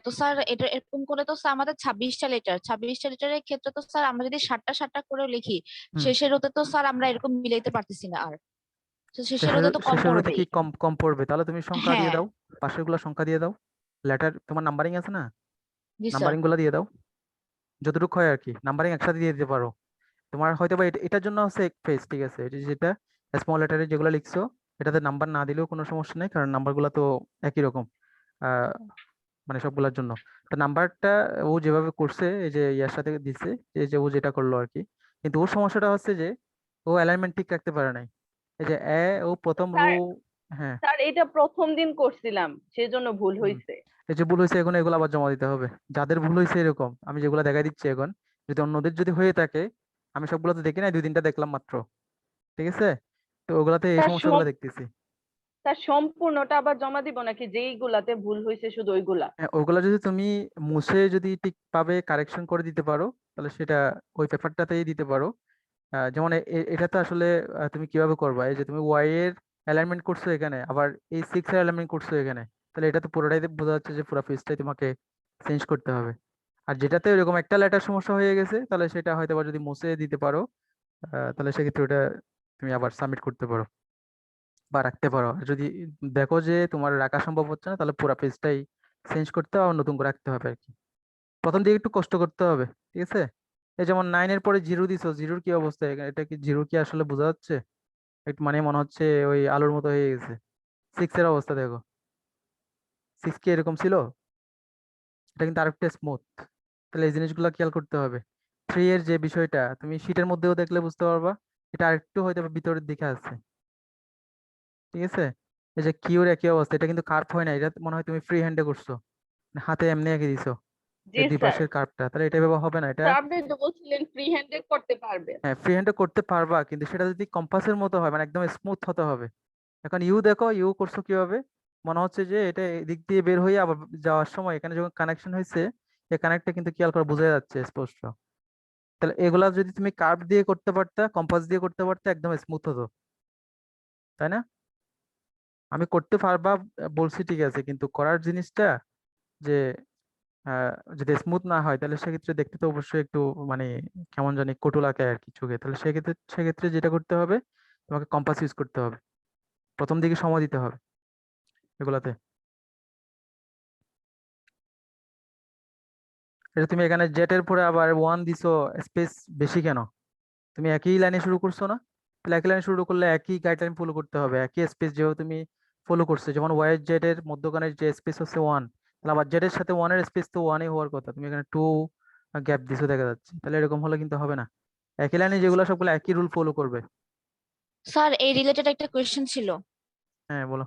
তো স্যার এটা এরকম করে তো স্যার আমাদের 26টা লিটারের ক্ষেত্রে তো স্যার আমরা যদি 7টা করেও লিখি, হুম। শেষের রোতে তো স্যার আমরা এরকম মিলাইতে পারতেছি না আর। তো শেষের শেষের রোতে তো কম শেষের রোতে পড়বেই। কি কম কম পড়বে? তাহলে তুমি সংখ্যা দিয়ে হ্যাঁ। দাও, পাশের গুলা সংখ্যা দিয়ে দাও। লেটার তোমার নাম্বারিং আছে না, জি স্যার। নাম্বারিং গুলা দিয়ে দাও, যতটুকু হয় আর কি। নাম্বারিং একসাথে দিয়ে দিতে পারো। তোমার হয়তো বা এটার জন্য আছে এক পেজ, ঠিক আছে, এটা যেটা স্মল লেটারে যেগুলো লিখছো, এটাতে নাম্বার না দিলেও কোনো সমস্যা নেই, কারণ নাম্বারগুলো তো একই রকম। আহ মানে সবগুলোর জন্য তো নাম্বারটা ও যেভাবে করছে, এই যে ইয়ার সাথে দিছে, এই যে ও যেটা করলো আর কি। কিন্তু ওর সমস্যাটা হচ্ছে যে ও অ্যালাইনমেন্ট ঠিক রাখতে পারে নাই। এই যে ও প্রথম রো। স্যার, হ্যাঁ। স্যার এটা প্রথম দিন করছিলাম, সেজন্য ভুল হুম। হয়েছে। এই যে ভুল হয়েছে, এখন এগুলো আবার জমা দিতে হবে। যাদের ভুল হয়েছে এরকম, আমি যেগুলো দেখাই দিচ্ছি এখন, যদি অন্যদের যদি হয়ে থাকে, আমি সবগুলো তো দেখি নাই, 2-3টা দেখলাম মাত্র, ঠিক আছে। তো ওগুলাতে এই তার সমস্যাগুলো দেখতেছি। তার সম্পূর্ণটা আবার জমা দিব নাকি, যেইগুলাতে ভুল হয়েছে শুধু ওইগুলা? হ্যাঁ, ওগুলা যদি তুমি মুছে যদি ঠিকভাবে কারেকশন করে দিতে পারো, তাহলে সেটা ওই পেপারটাতেই দিতে পারো। যেমন এটা তো আসলে তুমি কিভাবে করবা, এই যে তুমি ওয়াই এর অ্যালাইনমেন্ট করছো এখানে, আবার এই 6 এর অ্যালাইনমেন্ট করছো এখানে, তাহলে এটা তো পুরোটাই বোঝা যাচ্ছে যে পুরো পেজটাই তোমাকে চেঞ্জ করতে হবে। আর যেটাতে এরকম একটা লেটার সমস্যা হয়ে গেছে, তাহলে সেটা হয়তো বা যদি মুছে দিতে পারো, তাহলে সেক্ষেত্রে ওটা তুমি আবার সাবমিট করতে পারো বা রাখতে পারো। আর যদি দেখো যে তোমার রাখা সম্ভব হচ্ছে না, তাহলে পুরো পেজটাই চেঞ্জ করতে হবে, নতুন করে রাখতে হবে আর কি। প্রথম দিকে একটু কষ্ট করতে হবে, ঠিক আছে। এই যেমন 9 এর পরে জিরো দিছো, জিরোর কি অবস্থা এটা কি জিরো কি আসলে বোঝা যাচ্ছে? একটু মানে মনে হচ্ছে ওই আলুর মতো হয়ে গেছে। 6 এর অবস্থা দেখো, 6 কি এরকম ছিল? এটা কিন্তু আরেকটু স্মুথ। তাহলে এই জিনিসগুলো খেয়াল করতে হবে। 3 এর যে বিষয়টা তুমি শীটের মধ্যেও দেখলে বুঝতে পারবা, এটা আরেকটু হয়তো বা ভিতরের দিকে আছে, ঠিক আছে। এই যে কিউর একই অবস্থা, এটা কিন্তু কার্ভ হয় না, এটা মনে হয় তুমি ফ্রি হ্যান্ডে করছো, মানে হাতে এমনি এঁকে দিছো জি এই দুই স্যার। পাশের কার্ভটা, তাহলে এটা এভাবে হবে না এটা। স্যার আপনি তো বলছিলেন ফ্রি হ্যান্ডে করতে পারবেন। হ্যাঁ, ফ্রি হ্যান্ডে করতে পারবা, কিন্তু সেটা যদি কম্পাসের মতো হয়, মানে একদম স্মুথ হতে হবে। এখন ইউ দেখো, ইউ করছো কিভাবে, মনে হচ্ছে যে এটা এদিক দিয়ে বের হয়ে আবার যাওয়ার সময় এখানে যখন কানেকশন হয়েছে, এই কানেক্টটা কিন্তু খেয়াল করে বোঝা যাচ্ছে স্পষ্ট। তাহলে এগুলা যদি তুমি কার্ভ দিয়ে করতে পারতা, কম্পাস দিয়ে করতে পারতে, একদম স্মুথ হতো, তাই না? আমি করতে পারবা বলছি, ঠিক আছে, কিন্তু করার জিনিসটা যে আহ, যদি স্মুথ না হয়, তাহলে সেক্ষেত্রে দেখতে তো অবশ্যই একটু মানে কেমন জানি কটু লাগে আর কি চোখে। তাহলে সেক্ষেত্রে যেটা করতে হবে, তোমাকে কম্পাস ইউজ করতে হবে, প্রথম দিকে সময় দিতে হবে এগুলাতে। এটা তুমি এখানে জেটের পরে আবার ওয়ান দিছো, স্পেস বেশি কেন? তুমি একই লাইনে শুরু করছো না? তাহলে একই লাইনে শুরু করলে একই গাইডলাইন ফলো করতে হবে, একই স্পেস যেহেতু তুমি ফলো করছো। যেমন ওয়াই জেড এর মধ্যখানের যে স্পেস হচ্ছে ওয়ান, তাহলে আবার জেড এর সাথে ওয়ানের স্পেস তো ওয়ানই হওয়ার কথা, তুমি এখানে টু গ্যাপ দিছো দেখা যাচ্ছে। তাহলে এরকম হলে কিন্তু হবে না। একই লাইনে যেগুলো সবগুলো একই রুল ফলো করবে। স্যার এই রিলেটেড একটা কোয়েশ্চেন ছিল। হ্যাঁ, বলো।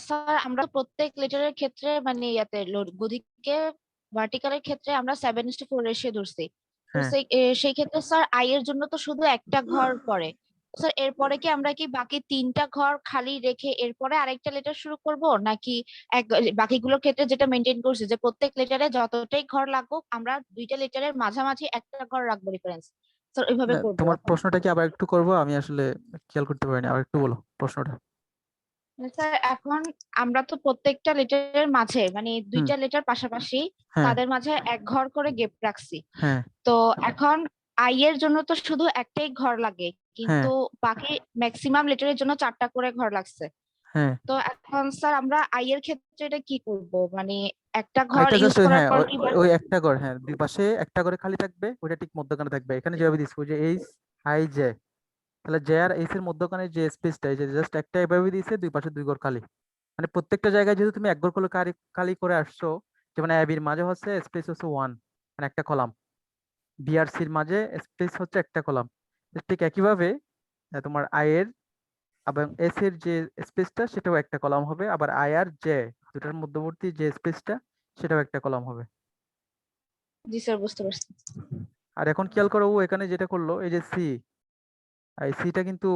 স্যার আমরা তো প্রত্যেক লিটারের ক্ষেত্রে মানে ইয়াতে গদিকে ভার্টিক্যালের ক্ষেত্রে আমরা 7:4 রেশিও ধরছি। তো হ্যাঁ, সেই ক্ষেত্রে স্যার আই এর জন্য তো শুধু একটা ঘর পড়ে। স্যার এরপরে কি আমরা কি বাকি 3টা ঘর খালি রেখে এরপরে আরেকটা লেটার শুরু করব, নাকি এক বাকিগুলোর ক্ষেত্রে যেটা মেনটেন করছি যে প্রত্যেক লেটারে যতটাই ঘর লাগুক আমরা 2টা লেটারের মাঝামাঝি একটা ঘর রাখবো রেফারেন্স? স্যার ওইভাবে না, করবো তোমার এখন? প্রশ্নটা কি আবার একটু করবো? আমি আসলে খেয়াল করতে পারিনি, আবার একটু বলো প্রশ্নটা। স্যার এখন আমরা তো প্রত্যেকটা লেটারের মাঝে মানে হুম। 2টা লেটার পাশাপাশি হ্যাঁ। তাদের মাঝে এক ঘর করে গেপ রাখছি। হ্যাঁ। তো এখন আই এর জন্য তো শুধু একটাই ঘর লাগে, হ্যাঁ। কিন্তু বাকি ম্যাক্সিমাম লেটারের জন্য 4টা করে ঘর লাগছে। হ্যাঁ, তো এখন স্যার আমরা আই এর ক্ষেত্রে এটা কি করব, মানে একটা ঘর এটা ইউজ জাস্ট করার হ্যাঁ, পর ওই কি ওই একটা ঘর, হ্যাঁ, দুই পাশে একটা করে খালি থাকবে, ওইটা ঠিক মধ্যখানে থাকবে। এখানে যেভাবে দিচ্ছি ওই যে এইচ আই জে, তাহলে জে আর এইচ এর মধ্যখানে যে স্পেসটা, এই যে জাস্ট একটা এভাবে দিয়েছে, দুই পাশে দুই ঘর খালি। মানে প্রত্যেকটা জায়গায় যেহেতু তুমি এক ঘর করে খালি খালি করে আসছো, যেমন অ্যাবির মাঝে হচ্ছে স্পেস হচ্ছে ওয়ান, মানে একটা কলাম। বিআরসির মাঝে স্পেস হচ্ছে একটা কলাম। ঠিক একইভাবে তোমার আই এর এবং এস এর যে স্পেসটা, সেটাও একটা কলাম হবে। আবার আই আর জে দুটার মধ্যবর্তী যে স্পেসটা, সেটাও একটা কলাম হবে। জি স্যার বুঝতে পারছি। আর এখন খেয়াল করো, ও এখানে যেটা করলো, এই যে সি, এই সিটা কিন্তু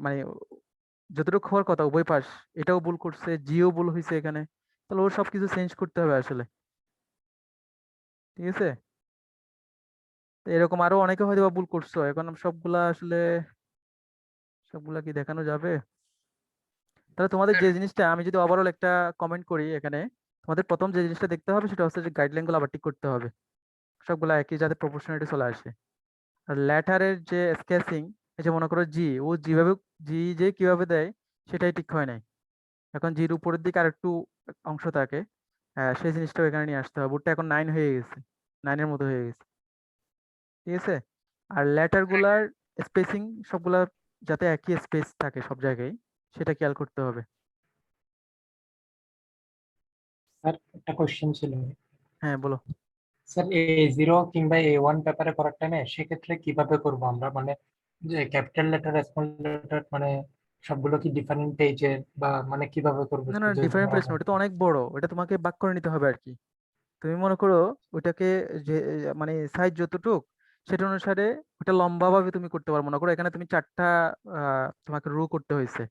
মানে যতটুকু হওয়ার কথা উভয় পাশ, এটাও ভুল করছে, জিও ভুল হয়েছে এখানে। তাহলে ওর সবকিছু চেঞ্জ করতে হবে আসলে, ঠিক আছে। তো এরকম আরো অনেকে হয়তো বা ভুল করছো, এখন সবগুলা কি দেখানো যাবে? তাহলে তোমাদের যে জিনিসটা, আমি যদি ওভারঅল একটা কমেন্ট করি এখানে, তোমাদের প্রথম যে জিনিসটা দেখতে হবে সেটা হচ্ছে যে গাইডলাইন গুলো আবার ঠিক করতে হবে, সবগুলো একই যাতে প্রপোর্শনালিটি চলে আসে। আর ল্যাটারের যে স্কেচিং, এই যে মনে করো জি যে কিভাবে দেয় সেটাই ঠিক হয় নাই। এখন জির উপরের দিকে আরেকটু অংশ থাকে, সেই জিনিসটাও এখানে নিয়ে আসতে হবে। বোর্ডটা এখন 9 হয়ে গেছে, 9-এর মতো হয়ে গেছে, ঠিক আছে? আর লেটার গুলার স্পেসিং সবগুলা যাতে একই স্পেস থাকে সব জায়গায়, সেটা খেয়াল করতে হবে। স্যার একটা কোশ্চেন ছিল। হ্যাঁ, বলো। স্যার A0 কিংবা A1 পেপারে করার টাইমে সেক্ষেত্রে কিভাবে করব আমরা, মানে যে ক্যাপিটাল লেটার স্মল লেটার মানে সবগুলো কি ডিফারেন্ট পেজের, বা মানে কিভাবে করবো না না, একটু যদি ডিফারেন্ট বলা প্লেস না, যায়। ওটা তো অনেক বড়, ওটা তোমাকে ভাগ করে নিতে হবে আর কি। তুমি মনে করো ওইটাকে যে মানে সাইজ যতটুক সেটা অনুসারে ওটা লম্বা ভাবে তুমি করতে পারো। মনে করো এখানে তুমি 4টা তোমাকে রো করতে হয়েছে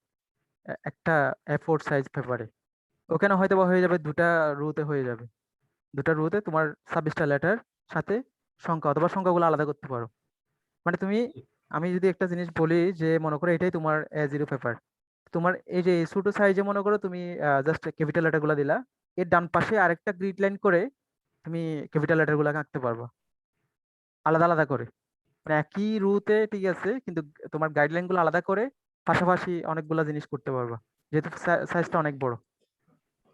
একটা A4 সাইজ পেপারে, ওখানে হয়তো বা হয়ে যাবে 2টা রোতে হয়ে যাবে। 2টা রোতে তোমার 26টা লেটার সাথে সংখ্যা, অথবা সংখ্যাগুলো আলাদা করতে পারো। মানে তুমি, আমি যদি একটা জিনিস বলি যে মনে করো এটাই তোমার A0 পেপার, তোমার এই যে ছোট সাইজে মনে করো তুমি জাস্ট ক্যাপিটাল লেটার গুলা দিলা, এর ডান পাশে আরেকটা গ্রিড লাইন করে তুমি ক্যাপিটাল লেটার গুলা আঁকতে পারবা আলাদা আলাদা করে। মানে একই রুতে ঠিক আছে, কিন্তু তোমার গাইডলাইন গুলো আলাদা করে পাশাপাশি অনেকগুলা জিনিস করতে পারবা, যেহেতু সাইজটা অনেক বড়।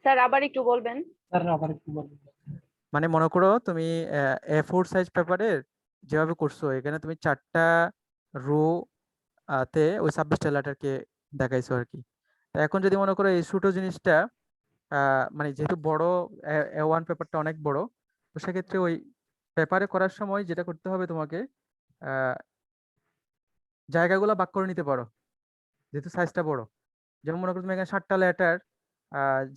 স্যার আবার একটু বলবেন। স্যার আবার একটু বলুন। মানে মনে করো তুমি A4 সাইজ পেপারের যেভাবে করছো, এখানে তুমি 4টা রো তে ওই 26টা লেটারকে দেখাইছো আর কি। তা এখন যদি মনে করো এই ছোট জিনিসটা মানে যেহেতু বড়, A1 পেপারটা অনেক বড়, তো সেক্ষেত্রে ওই পেপারে করার সময় যেটা করতে হবে তোমাকে, আহ, জায়গাগুলো ভাগ করে নিতে পারো যেহেতু সাইজটা বড়। যেমন মনে করো তুমি এখানে 7টা লেটার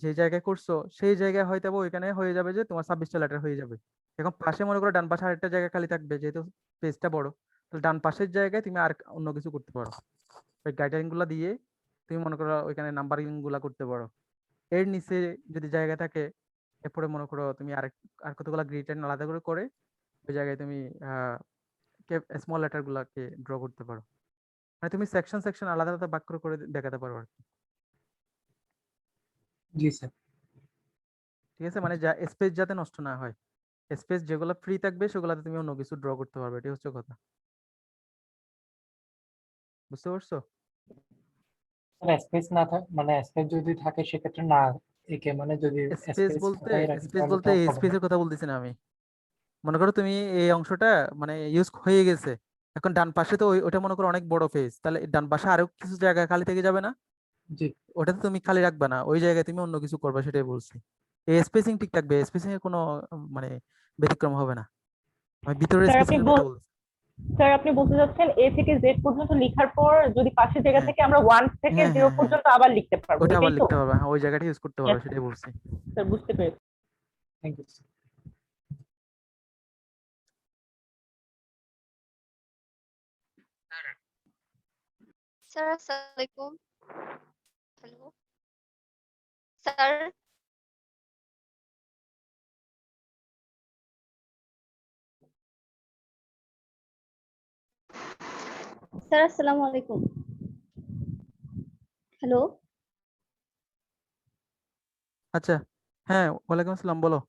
যে জায়গায় করছো সেই জায়গায় হয়তো বা ওইখানে হয়ে যাবে যে তোমার 26টা লেটার হয়ে যাবে। এখন পাশে মনে করো ডান পাশে আরেকটা জায়গা খালি থাকবে, যেহেতু পেজটা বড়, তো ডান পাশের জায়গায় তুমি আর অন্য কিছু করতে পারো। ওই গাইডলাইন গুলা দিয়ে তুমি মনে করো ওইখানে নাম্বারিং গুলা করতে পারো। এর নিচে যদি জায়গা থাকে, এরপরে মনে করো তুমি আর কতগুলা গ্রিড লাইন আলাদা করে করে ওই জায়গায় তুমি আহ স্মল লেটার গুলাকে ড্র করতে পারো। মানে তুমি সেকশন সেকশন আলাদা আলাদা ভাগ করে করে দেখাতে পারো আর কি। জি স্যার। ঠিক আছে, মানে যা স্পেস যাতে নষ্ট না হয়, স্পেস যেগুলো ফ্রি থাকবে সেগুলোতে তুমি অন্য কিছু ড্র করতে পারবে, এটাই হচ্ছে কথা। বুঝতে পারছো? স্যার স্পেস না থাকে, মানে স্পেস যদি থাকে সেক্ষেত্রে না একে, মানে যদি স্পেস স্পেস বলতে হটাই রাখি স্পেস তাহলে বলতে তো এই হবে না। স্পেসের কথা বলতেছি না আমি। মনে করো তুমি এই অংশটা মানে ইউজ হয়ে গেছে, এখন ডান পাশে তো ওটা মনে করো অনেক বড় পেজ, তাহলে ডান পাশে আরো কিছু জায়গা খালি থেকে যাবে না? জি ওটাতে তুমি খালি রাখবে না, ওই জায়গায় তুমি অন্য কিছু করবে, সেটাই বলছি। এই স্পেসিং ঠিক থাকবে, স্পেসিং এর কোনো মানে ব্যতিক্রম হবে না। আমি ভিতরের স্যার স্পেসিং এর কথা বলছি। স্যার আপনি বলতে চাচ্ছেন এ থেকে জেড পর্যন্ত লেখার পর যদি পাশের জায়গা হ্যাঁ থেকে আমরা 1 থেকে হ্যাঁ 0 হ্যাঁ হ্যাঁ, পর্যন্ত আবার লিখতে পারবো, ওটা আবার এটাই তো? লিখতে পারবে, হ্যাঁ ওই জায়গাটা ইউজ করতে পারবে, Yes, সেটাই বলছি। স্যার বুঝতে পেরেছি। Thank you. স্যার আসসালামু আলাইকুম। Hello sir. স্যার আসসালামু আলাইকুম। হ্যালো আচ্ছা, হ্যাঁ ওয়ালাইকুম আসসালাম, বলো।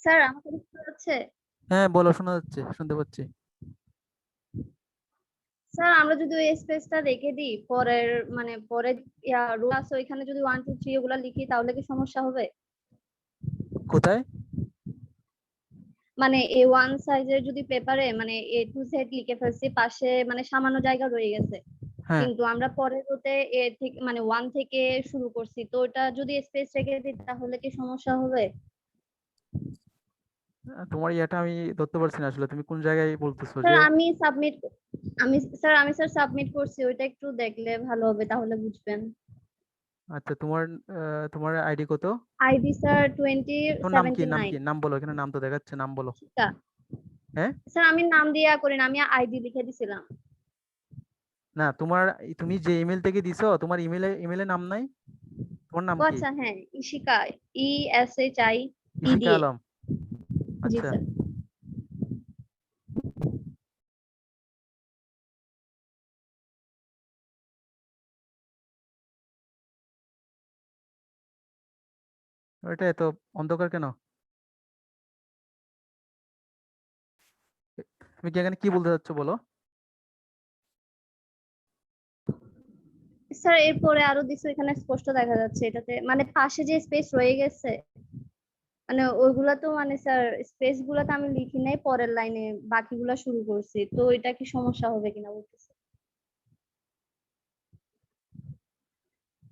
স্যার, আমাকে বুঝতে পারছে? হ্যাঁ বলো, শোনা যাচ্ছে, শুনতে পাচ্ছি। স্যার, আমরা যদি ওই স্পেসটা রেখে দিই পরের মানে পরের রো আছে ওইখানে যদি 1 2 3 এগুলা লিখি তাহলে কি সমস্যা হবে? কোথায়? মানে A1 সাইজের যদি পেপারে মানে A to Z লিখে ফেলছি, পাশে মানে সামান্য জায়গা রয়ে গেছে, হ্যাঁ, কিন্তু আমরা পরের রোতে এ থেকে মানে 1 থেকে শুরু করছি, তো ওটা যদি স্পেস রেখে দিই তাহলে কি সমস্যা হবে? তোমার ইয়েটা আমি ধরতে পারছি না আসলে, তুমি কোন জায়গায় বলতেছো স্যার যে? আমি সাবমিট করছি, ওইটা একটু দেখলে ভালো হবে, তাহলে বুঝবেন। আচ্ছা, তোমার আইডি কত? আইডি স্যার 20 তোমার নাম কি, নাম 79। কি, নাম বলো, এখানে নাম তো দেখাচ্ছে, নাম বলো। শিকা। হ্যাঁ, স্যার, আমি নাম দিয়া করি না, আমি আইডি লিখে দিছিলাম। না তুমি যে ইমেল থেকে দিছো, তোমার ইমেলে নাম নাই? তোমার নাম ও কি? আচ্ছা, হ্যাঁ, ইশিকা। ESHI Ishika EDA। আলম। জি আচ্ছা, স্যার। এটা এত অন্ধকার কেন? তুমি কি এখানে কি বলতে চাচ্ছ বলো? স্যার এরপরে আরো দিছো, এখানে স্পষ্ট দেখা যাচ্ছে এটাতে, মানে পাশে যে স্পেস রয়ে গেছে, মানে ওইগুলা তো মানে স্যার স্পেস গুলা তো আমি লিখি নাই, পরের লাইনে বাকিগুলা শুরু করছি, তো এটা কি সমস্যা হবে কিনা বলতেছে।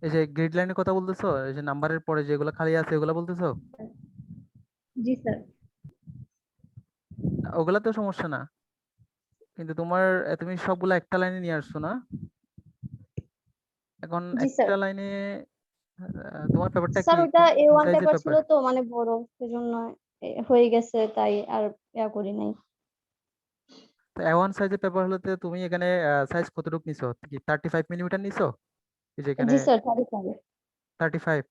এই যে গ্রিড লাইনের কথা বলতেছো, এই যে নাম্বারের পরে যেগুলো খালি আছে ওগুলো বলতেছো? জি স্যার। ওগুলা তো সমস্যা না, কিন্তু তোমার তুমি সবগুলো একটা লাইনে নিয়ে আসছো না? এখন জি স্যার। একটা লাইনে তোমার পেপারটা কি স্যার ওটা কোন A1 সাইজের পেপার ছিল পেপার? তো, মানে বড়, সেজন্য হয়ে গেছে, তাই আর করি নাই। তো A1 সাইজের পেপার হলে তো তুমি এখানে সাইজ কতটুকু নিছো? কি 35 মিলিমিটার নিছো? এই যে এখানে জি স্যার, তাই পারে। 35।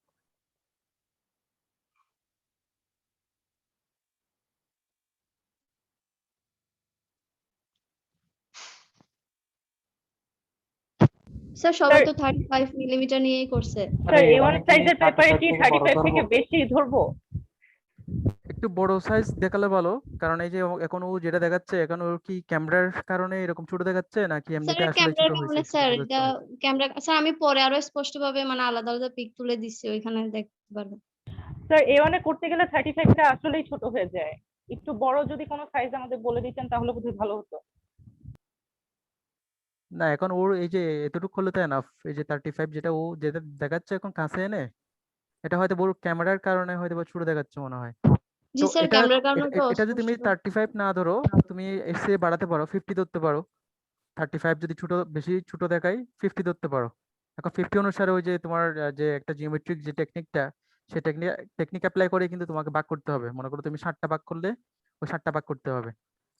স্যার সবাই তো 35 মিলিমিটার নিয়েই করছে। তাহলে স্যার A1 A1 এ কি সাইজের পেপারে 35 কি থেকে বড় 35 ধরবো? থেকে বেশি ধরবো? একটু বড় সাইজ দেখালে ভালো, কারণ এই যে এখন ও যেটা দেখাচ্ছে, এখন ওর কি ক্যামেরার কারণে এরকম ছোট দেখাচ্ছে নাকি স্যার এমনিতে আসলে ছোট ক্যামেরার হয়েছে, কারণে, ছোট স্যার এটা বোঝাচ্ছে? ক্যামেরা, স্যার আমি পরে আরো স্পষ্ট ভাবে মানে আলাদা আলাদা পিক তুলে দিচ্ছি, ওইখানে দেখতে পারবেন। স্যার A1 এ করতে গেলে 35টা আসলেই ছোট হয়ে যায়। একটু বড় যদি কোনো সাইজ আমাদের বলে দিতেন তাহলে বোধহয় ভালো হতো। না, এখন ওর এই যে এতটুকু হলে তো এনাফ। এই যে 35 যেটা ও যেটা দেখাচ্ছে এখন কাছে এনে, এটা হয়তো ওর ক্যামেরার কারণে হয়তো বা ছোট দেখাচ্ছে মনে হয়। জি তো স্যার, এটা ক্যামেরার কারণে তো এটা যদি তুমি স্পষ্ট। 35 না ধরো, তুমি এসে বাড়াতে পারো, 50 ধরতে পারো। 35 যদি ছোট, বেশি ছোট দেখাই, 50 ধরতে পারো। এখন 50 অনুসারে ওই যে তোমার যে একটা জিওমেট্রিক যে টেকনিকটা, সেই টেকনিক অ্যাপ্লাই করে কিন্তু তোমাকে ভাগ করতে হবে। মনে করো তুমি 60টা ভাগ করলে, ওই 60টা ভাগ করতে হবে।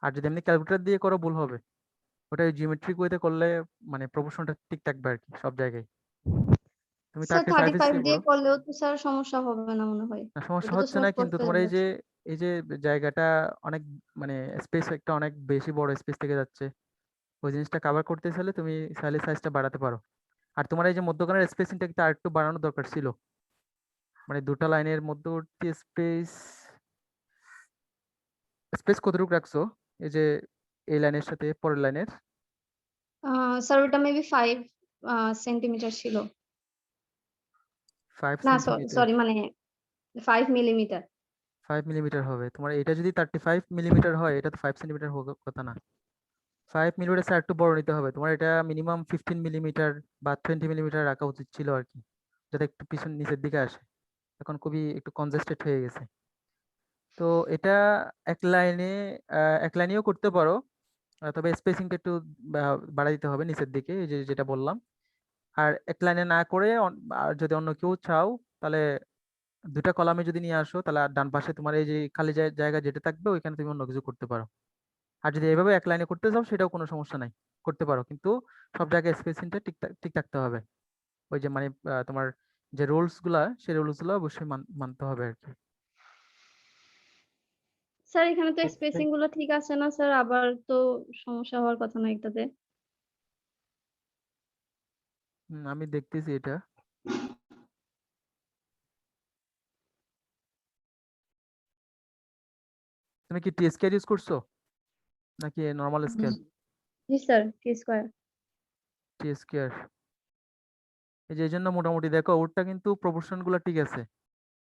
আর যদি এমনি ক্যালকুলেটর দিয়ে করো ভুল হবে। ওটা জিওমেট্রিক ওয়েতে করলে মানে প্রপোর্শনটা ঠিক থাকবে আর কি সব জায়গায়। তুমি স্যার 35 35 এসে দিয়ে বলো। করলেও তো স্যার সমস্যা হবে না মনে হয়। না, সমস্যা ওটা তো হচ্ছে স্যার না, কিন্তু স্পষ্ট তোমার দেখা এই যে যাচ্ছে। এই যে জায়গাটা অনেক মানে স্পেস একটা অনেক বেশি বড় স্পেস থেকে যাচ্ছে। ওই জিনিসটা কভার করতে চাইলে তুমি চাইলে সাইজটা বাড়াতে পারো। আর তোমার এই যে মধ্যখানের স্পেসিংটা কিন্তু আরেকটু বাড়ানো দরকার ছিল। মানে দুটো লাইনের মধ্যবর্তী স্পেস, স্পেস কতটুকু রাখছো? এই যে এই লাইনের সাথে পরের লাইনের। স্যার ওটা মেবি 5 সেন্টিমিটার ছিল। 5 না সেন্টিমিটার সরি, মানে 5 মিলিমিটার। 5 মিলিমিটার হবে তোমার। এটা যদি 35 মিলিমিটার হয়, এটা তো 5 সেন্টিমিটার হওয়ার কথা না। 5 মিলিমিটার স্যার একটু বড় নিতে হবে তোমার। এটা মিনিমাম 15 মিলিমিটার বা 20 মিলিমিটার রাখা উচিত ছিল আর কি, যাতে একটু পিছন নিচের দিকে আসে। এখন খুবই একটু কনজেস্টেড হয়ে গেছে। তো এটা এক লাইনে এক লাইনেও করতে পারো, তবে স্পেসিংটা একটু বাড়াই দিতে হবে নিচের দিকে, এই যে যেটা বললাম। আর এক লাইনে না করে আর যদি অন্য কেউ চাও, তাহলে দুটা কলামে যদি নিয়ে আসো, তাহলে আর ডান পাশে তোমার এই যে খালি জায়গা যেটা থাকবে ওইখানে তুমি অন্য কিছু করতে পারো। আর যদি এভাবে এক লাইনে করতে চাও, সেটাও কোনো সমস্যা নাই, করতে পারো। কিন্তু সব জায়গায় স্পেসিংটা ঠিক ঠিক থাকতে হবে। ওই যে মানে তোমার যে রুলস গুলা, সেই রুলস গুলো অবশ্যই মানতে হবে আর কি। স্যার এখানে তো স্পেসিং গুলো ঠিক আছে না স্যার? আবার তো সমস্যা হওয়ার কথা না এটাতে। আমি দেখতেছি এটা। তুমি কি টি স্কয়ার ইউজ করছো নাকি নর্মাল স্কেল? জি স্যার, T² টি স্কয়ার। এই যে এই জন্য মোটামুটি দেখো ওরটা কিন্তু প্রপোর্শন গুলো ঠিক আছে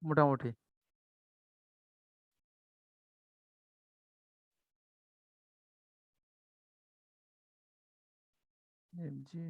মোটামুটি। এমজি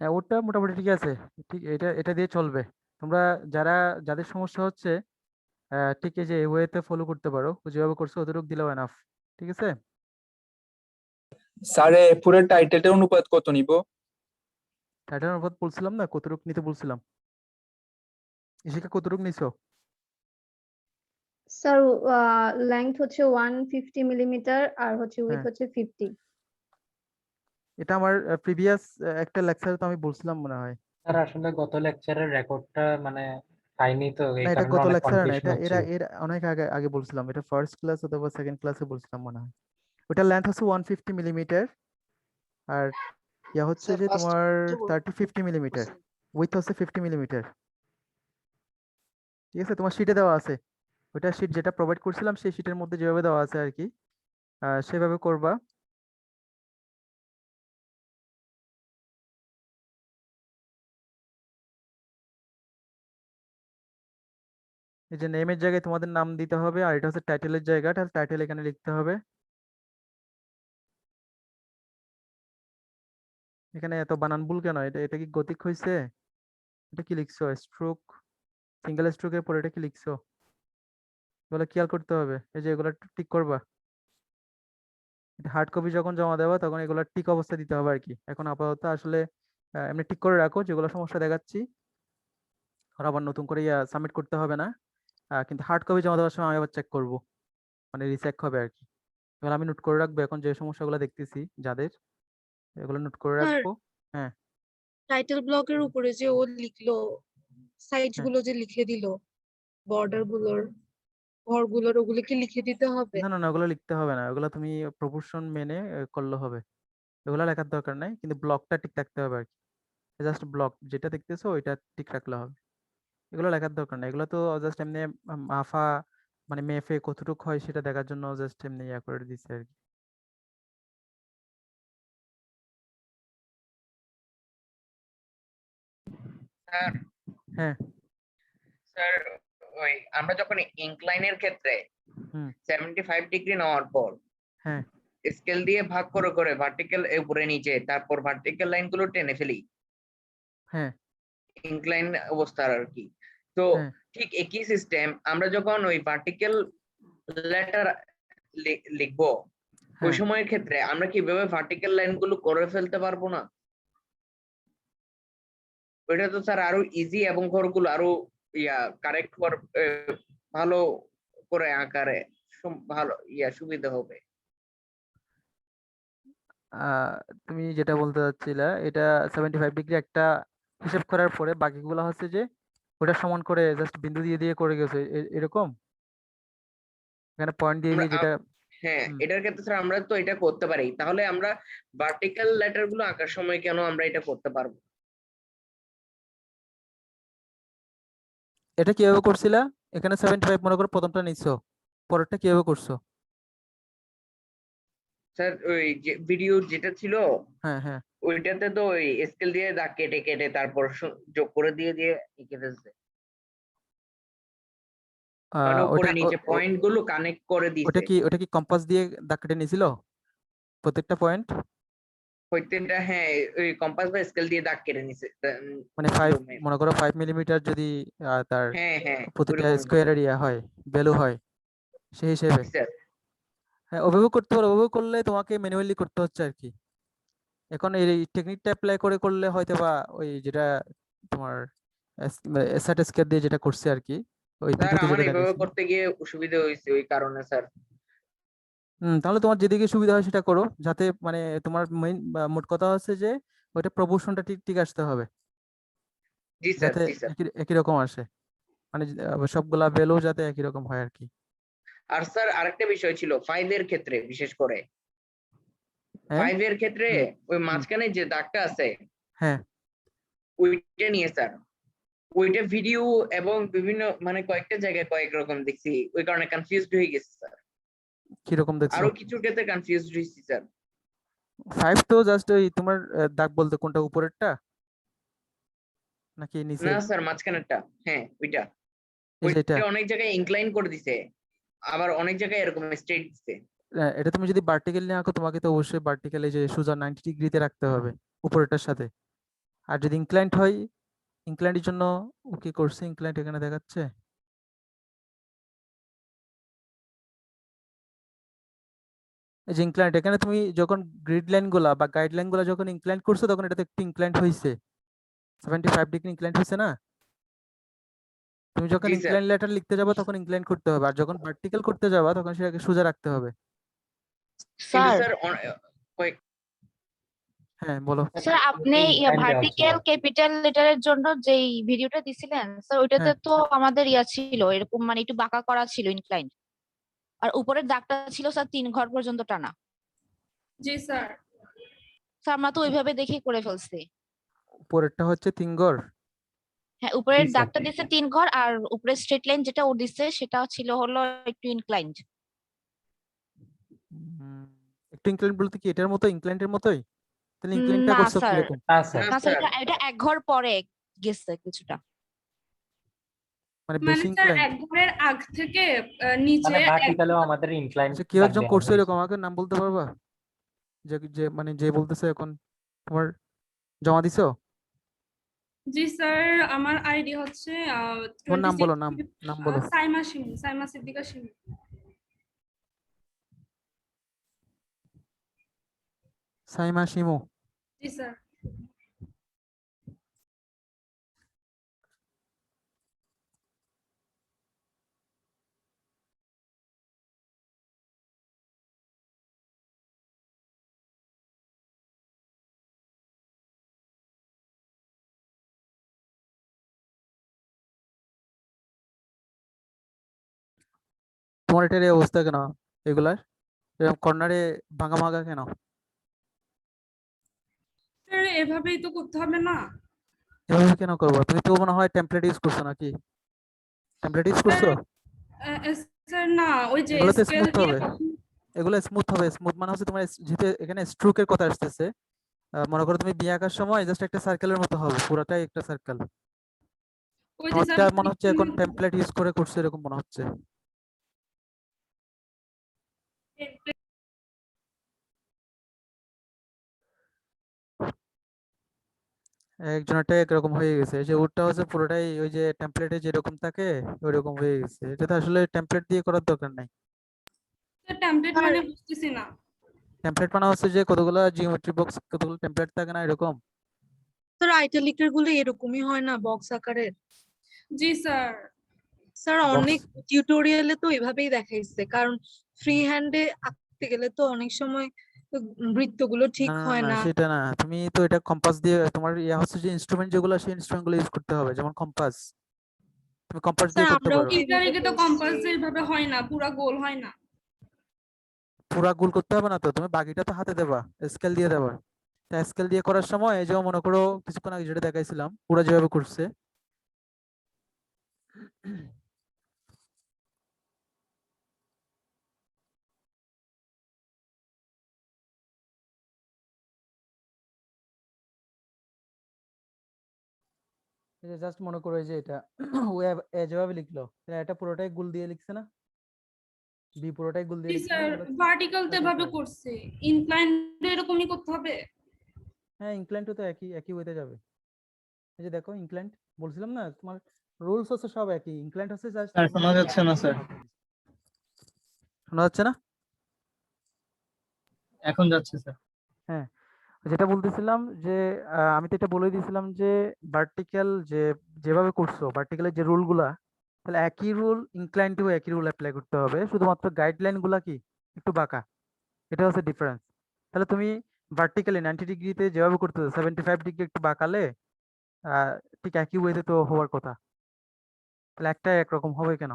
হ্যাঁ, ওটা মোটামুটি ঠিক আছে। ঠিক এটা এটা দিয়ে চলবে। তোমরা যাদের সমস্যা হচ্ছে ঠিক এই যে এই ওয়েতে ফলো করতে পারো, যেভাবে করছো অতটুকু দিলেও এনাফ। ঠিক আছে? স্যার পুরো টাইটেলটার অনুপাত কত নিব? টাইটেলের অনুপাত বলছিলাম না, কতটুকু নিতে বলছিলাম। ইশিকা কতটুকু নিছো? স্যার লেংথ হচ্ছে 150 মিলিমিটার আর হচ্ছে উইডথ হ্যাঁ, হচ্ছে 50। এটা আমার প্রিভিয়াস একটা লেকচারে তো আমি বলছিলাম মনে হয়। স্যার আসলে গত লেকচারের রেকর্ডটা মানে পাইনি তো, না, এই এটা কারণে গত অনেক লেকচারে না, কনফিউশন এটা এরা হচ্ছিল। এর অনেক আগে আগে বলছিলাম। এটা ফার্স্ট ক্লাস অথবা সেকেন্ড ক্লাসে বলছিলাম মনে হয়। ওটা লেন্থ হচ্ছে 150 মিলিমিটার আর ইয়া হচ্ছে স্যার যে ফার্স্ট তোমার 50 মিলিমিটার, উইথ হচ্ছে 50 মিলিমিটার। ঠিক আছে? তোমার শিটে দেওয়া আছে। ওটা শিট যেটা প্রোভাইড করছিলাম সেই শিটের মধ্যে যেভাবে দেওয়া আছে আর কি, সেভাবে করবা। এই যে নেমের জায়গায় তোমাদের নাম দিতে হবে, আর এটা হচ্ছে টাইটেলের জায়গাটা, টাইটেল এখানে লিখতে হবে। এখানে এত বানান ভুল কেন? এটা এটা কি গতিক হয়েছে? এটা কি লিখছো? স্ট্রোক, সিঙ্গেল স্ট্রোকের পর এটা কি লিখছো? এগুলো খেয়াল করতে হবে। এই যে এগুলো ঠিক করবা। এটা হার্ড কপি যখন জমা দেওয়া তখন এগুলো ঠিক অবস্থা দিতে হবে আর কি। এখন আপাতত আসলে এমনি ঠিক করে রাখো, যেগুলো সমস্যা দেখাচ্ছি আর আবার নতুন করে সাবমিট করতে হবে না। কিন্তু হার্ড কপি জমা দেওয়ার সময় আমি আবার চেক করবো, মানে রিচেক হবে আর কি। এগুলো আমি নোট করে রাখবো, এখন যে সমস্যাগুলো দেখতেছি যাদের, এগুলো নোট করে স্যার রাখবো। হ্যাঁ, টাইটেল ব্লকের উপরে যে ও লিখলো সাইজ হ্যাঁ। গুলো যে লিখে দিল বর্ডার গুলোর ঘরগুলোর ওগুলো কি লিখে দিতে হবে? না, না, না, ওগুলো লিখতে হবে না। ওগুলো তুমি প্রপোর্শন মেনে করলে হবে। এগুলো লেখার দরকার নাই, কিন্তু ব্লকটা ঠিক রাখতে হবে আর কি। জাস্ট ব্লক যেটা দেখতেছো ওইটা ঠিক রাখলে হবে। এগুলো লেখার দরকার নাই। এগুলো তো জাস্ট এমনি মাফা, মানে মেফে কতটুকু হয় সেটা দেখার জন্য জাস্ট এমনি ইয়া করে দিচ্ছে আর কি। স্যার হ্যাঁ। স্যার ওই আমরা যখন ইনক্লাইনের ক্ষেত্রে হুম। 75 ডিগ্রি নেওয়ার পর হ্যাঁ, স্কেল দিয়ে ভাগ করে করে ভার্টিক্যাল উপরে নিচে তারপর ভার্টিক্যাল লাইনগুলো টেনে ফেলি হ্যাঁ, ইনক্লাইন অবস্থার আর কি। তো হ্যাঁ, ঠিক একই সিস্টেম আমরা যখন ওই ভার্টিক্যাল লেটার লিখবো ওই হ্যাঁ। সময়ের ক্ষেত্রে আমরা কিভাবে ভার্টিক্যাল লাইনগুলো করে ফেলতে পারবো না? ওইটা তো স্যার আরো ইজি এবং ঘরগুলো আরো কারেক্ট ভালো করে আকারে ভালো সুবিধা হবে। আহ, তুমি যেটা বলতে চাচ্ছিলা এটা 75 ডিগ্রি একটা হিসাব করার পরে বাকিগুলো হচ্ছে যে ওটা সমান করে জাস্ট বিন্দু দিয়ে দিয়ে করে গেছে এরকম, এখানে পয়েন্ট দিয়ে আমরা দিয়ে যেটা। হ্যাঁ, হুম। এটার ক্ষেত্রে স্যার আমরা তো এটা করতে পারি, তাহলে আমরা ভার্টিক্যাল লেটার গুলো আঁকার সময় কেন আমরা এটা করতে পারবো? এটা কিভাবে করছিলা? এখানে 75 মনে করো প্রথমটা নিচ্ছো, পরেরটা কিভাবে করছো? স্যার ওই যে ভিডিও যেটা ছিল হ্যাঁ, হ্যাঁ। ওইটাতে তো ওই স্কেল দিয়ে দাগ কেটে কেটে তারপর যোগ করে দিয়ে দিয়ে এঁকে ফেলছে, মানে ওটা উপরে নিচে পয়েন্ট গুলো কানেক্ট করে দিছে। ওটা কি কম্পাস দিয়ে দাগ কেটে নিয়েছিল প্রত্যেকটা পয়েন্ট? প্রত্যেকটা হ্যাঁ ওই কম্পাস বা স্কেল দিয়ে দাগ কেটে নিছে। মানে 5 মনে করো 5 মিলিমিটার যদি তার হ্যাঁ হ্যাঁ প্রতিটা ওইরকম স্কোয়ার এরিয়া হয়, ভ্যালু হয় সেই হিসেবে। স্যার। হ্যাঁ, ওভাবে করতে পারো। ওভাবে করলে তোমাকে ম্যানুয়ালি করতে হচ্ছে আর কি। এখন এই টেকনিকটা অ্যাপ্লাই করে করলে হয়তো বা ওই যেটা তোমার এসআর স্কেল দিয়ে যেটা করছে আর কি, ওই স্যার ভিডিওতে আমার যেটা এইভাবে দেখাইছি। করতে গিয়ে অসুবিধা হয়েছে ওই কারণে স্যার। তাহলে তোমার যেদিকে সুবিধা হয় সেটা করো, যাতে মানে তোমার মেইন মোট কথা হচ্ছে যে ওইটা প্রপোর্শনটা ঠিক ঠিক আসতে হবে, জি স্যার, যাতে জি স্যার। একই একই রকম আসে, মানে সবগুলা ভ্যালু যাতে একই রকম হয় আর কি। আর স্যার আরেকটা বিষয় ছিল 5 এর ক্ষেত্রে, বিশেষ করে হ্যাঁ। 5 এর ক্ষেত্রে হুম, ওই হুম। মাঝখানে যে দাগটা আছে হ্যাঁ, ওইটা নিয়ে স্যার ওইটা ভিডিও এবং বিভিন্ন মানে কয়েকটা জায়গায় কয়েক রকম দেখছি, ওই কারণে কনফিউজড হয়ে গেছি স্যার। কিরকম দেখছো? আরো কিছু ক্ষেত্রে কনফিউজড হয়েছি স্যার। 5 তো জাস্ট ওই তোমার দাগ বলতে কোনটা, উপরেরটা নাকি না নিচের? স্যার মাঝখানেরটা, হ্যাঁ ওইটা। এই যে এটা, ওইটা অনেক জায়গায় ইনক্লাইন করে দিছে, আবার অনেক জায়গায় এরকম স্ট্রেট দিছে। এটা তুমি যদি ভার্টিক্যালি আঁকো তোমাকে তো অবশ্যই ভার্টিক্যালি যে সোজা 90 ডিগ্রিতে রাখতে হবে উপরেরটার সাথে। আর যদি ইনক্লাইন্ড হয়, ইনক্লাইন্ডের জন্য ও কি করছে, ইনক্লাইন্ড এখানে দেখাচ্ছে। এই যে ইনক্লাইন্ড, এখানে তুমি যখন গ্রিড লাইন গুলা বা গাইডলাইন গুলা যখন ইনক্লাইন্ড করছো তখন এটাতে একটু ইনক্লাইন্ড হয়েছে, 75 ডিগ্রি ইনক্লাইন্ড হয়েছে না? তুমি যখন জি স্যার। ইনক্লাইন লেটার লিখতে যাবে তখন ইনক্লাইন করতে হবে, আর যখন ভার্টিক্যাল করতে যাবা তখন সেটাকে সোজা রাখতে হবে। কিন্তু স্যার স্যার হ্যাঁ বলো। স্যার আপনি ভার্টিক্যাল ক্যাপিটাল লেটারের জন্য যেই ভিডিওটা দিছিলেন স্যার, ওইটাতে হ্যাঁ। তো আমাদের ছিল এরকম, মানে একটু বাঁকা করা ছিল ইনক্লাইন্ড, আর উপরের দাগটা ছিল স্যার 3 ঘর পর্যন্ত টানা। জি স্যার। স্যার আমরা তো ওইভাবে দেখে করে ফেলছি। উপরেরটা হচ্ছে 3 ঘর। হ্যাঁ, উপরের জি স্যার। দাগটা দিছে 3 ঘর, আর উপরের স্ট্রেট লাইন যেটা ও দিছে সেটা ছিল হলো একটু ইনক্লাইন্ড। একটু ইনক্লাইন বলতে কি এটার মতো, ইনক্লাইন্ডের মতোই? তাহলে ইনক্লাইনটা না করছো স্যার, কিরকম? না স্যার। না না স্যার, স্যার, এটা এক ঘর পরে গেছে কিছুটা। মানে মানে বেশি স্যার ইনক্লাইন? এক ঘরের আগ থেকে নিচে মানে ভার্টিক্যালেও আমাদের ইনক্লাইন আচ্ছা, কেউ একজন করছে এরকম, আমাকে নাম বলতে পারবা? যে যে মানে যে বলতেছে এখন তোমার জমা দিছো? জি স্যার, আমার আইডি হচ্ছে তোমার নাম বলো, নাম নাম বলো। সাইমা শিমু, সাইমা সিদ্দিকা শিমু। সাইমা শিমু। জি স্যার। তোমার এটার এই অবস্থা কেন এগুলার, এরকম কর্নারে ভাঙা ভাঙা কেন? স্যার এভাবেই তো করতে হবে না? এভাবে কেন করবো? তুমি তো মনে হয় টেমপ্লেট ইউজ করছো নাকি? টেমপ্লেট ইউজ করছো? স্যার না, ওই যে এগুলো তো স্কেল স্মুথ দিয়ে হবে, এগুলো স্মুথ হবে। স্মুথ মানে হচ্ছে তোমার যেহেতু এখানে স্ট্রোকের কথা আসতেছে, মনে করো তুমি বিয়ে আঁকার সময় জাস্ট একটা সার্কেলের মতো হবে, পুরোটাই একটা সার্কেল। ওই যে স্যার আমারটা মনে হচ্ছে এখন টেমপ্লেট ইউজ করে করছে এরকম মনে হচ্ছে। একজনেরটা একরকম হয়ে গেছে, যে ওরটা হচ্ছে পুরোটাই ওই যে টেমপ্লেটে যেরকম থাকে ওইরকম হয়ে গেছে। এটা তো আসলে টেমপ্লেট দিয়ে করার দরকার নাই। টেমপ্লেট মানে বুঝতেছি না। টেমপ্লেট মানে হচ্ছে যে কতগুলো জিওমেট্রি বক্স, কতগুলো টেমপ্লেট থাকে না এরকম। স্যার আইটালিকের গুলো এরকমই হয় না, বক্স আকারের? জি স্যার। স্যার অনেক টিউটোরিয়ালে তো এভাবেই দেখাইছে, কারণ ফ্রি হ্যান্ডে আঁকতে গেলে তো অনেক সময় বৃত্তগুলো ঠিক না হয় না না। সেটা না, তুমি তো এটা কম্পাস দিয়ে, তোমার ইয়া হচ্ছে যে ইনস্ট্রুমেন্ট যেগুলো সেই ইনস্ট্রুমেন্ট গুলো ইউজ করতে হবে, যেমন কম্পাস, তুমি কম্পাস স্যার দিয়ে করতে আমরাও পারো। তো এভাবে তো কম্পাস এইভাবে হয় না, পুরা গোল হয় না। পুরা গোল করতে হবে না তো, তুমি বাকিটা তো হাতে দেবা, স্কেল দিয়ে দেবা। তা স্কেল দিয়ে করার সময় এই যে মনে করো কিছুক্ষণ আগে যেটা দেখাইছিলাম পুরা যেভাবে করছে, এই যে জাস্ট মনে করো এই যে এটা ও যেভাবে লিখলো, এটা পুরোটাই গোল দিয়ে লিখছে না, বি পুরোটাই গোল দিয়ে জি লিখছে না স্যার, এগুলো? ভার্টিক্যাল তো এভাবে করছে, ইনক্লাইন এরকমই করতে হবে। হ্যাঁ, ইনক্লাইন্ড তো একই একই ওয়েতে যাবে। এই যে দেখো ইনক্লাইন্ড, বলছিলাম না তোমার রুলস হচ্ছে সব একই, ইনক্লাইন্ড হচ্ছে জাস্ট। স্যার শোনা যাচ্ছে না স্যার, শোনা যাচ্ছে না? এখন যাচ্ছে স্যার। হ্যাঁ, যেটা বলতেছিলাম যে আমি তো এটা বলে দিয়েছিলাম যে ভার্টিক্যাল যে যেভাবে করছো, ভার্টিক্যালের যে রুল গুলা, তাহলে একই রুল ইনক্লাইন্ডেও একই রুল অ্যাপ্লাই করতে হবে, শুধুমাত্র গাইডলাইন গুলা কি একটু বাঁকা, এটা হচ্ছে ডিফারেন্স। তাহলে তুমি ভার্টিক্যালি 90 ডিগ্রিতে যেভাবে করতেছো 75 ডিগ্রি একটু বাঁকালে ঠিক একই ওয়েতে তো হওয়ার কথা, তাহলে একটা একরকম হবে কেন?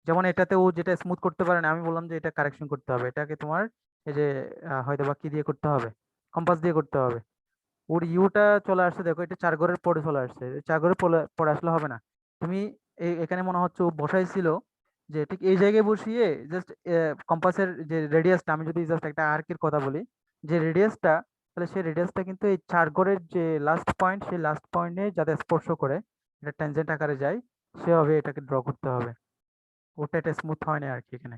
যেমন এটাতে ও যেটা স্মুথ করতে পারে না, আমি বললাম যে এটা কারেকশন করতে হবে, এটাকে তোমার এই যে হয়তো বা কি দিয়ে করতে হবে, কম্পাস দিয়ে করতে হবে। ওর ইউটা চলে আসছে, দেখো এটা 4 ঘরের পরে চলে আসছে, 4 ঘরের পরে আসলে হবে না। তুমি এখানে মনে হচ্ছে ও বসাইছিল যে ঠিক এই জায়গায় বসিয়ে জাস্ট কম্পাসের যে রেডিয়াসটা, আমি যদি জাস্ট একটা আর্কের কথা বলি, যে রেডিয়াসটা, তাহলে সেই রেডিয়াসটা কিন্তু এই 4 ঘরের যে লাস্ট পয়েন্ট, সেই লাস্ট পয়েন্টে যাতে স্পর্শ করে এটা ট্যানজেন্ট আকারে যায়, সেভাবে এটাকে ড্র করতে হবে। ওটা এটা স্মুথ হয় না আর কি এখানে।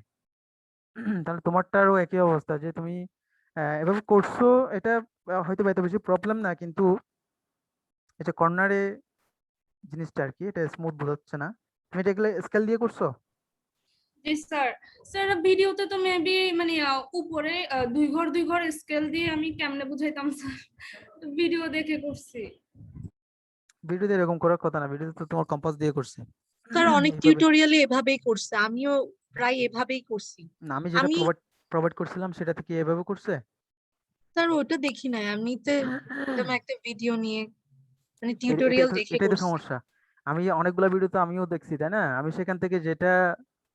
তাহলে তোমারটারও একই অবস্থা, যে তুমি এভাবে করছো, এটা হয়তো বা এত বেশি প্রবলেম না, কিন্তু এই যে কর্নারে জিনিসটা আর কি, এটা স্মুথ বোঝাচ্ছে না। তুমি এটা এগুলো স্কেল দিয়ে করছো? জি স্যার। স্যার ভিডিওতে তো মেবি মানে উপরে 2 ঘর স্কেল দিয়ে আমি কেমনে বুঝাইতাম স্যার, ভিডিও দেখে করছি। ভিডিওতে এরকম করার কথা না, ভিডিওতে তো তোমার কম্পাস দিয়ে করছে। স্যার অনেক এইভাবে টিউটোরিয়ালে এভাবেই করছে, আমিও প্রায় এভাবেই করছি। না, আমি যেটা আমি প্রোভাইড করছিলাম সেটা থেকে এভাবে করছে। স্যার ওটা দেখি নাই, এমনিতে একদম একটা ভিডিও নিয়ে মানে এটা টিউটোরিয়াল দেখে এটাই তো করছি। সমস্যা। আমি অনেকগুলো ভিডিও তো আমিও দেখছি, তাই না? আমি সেখান থেকে যেটা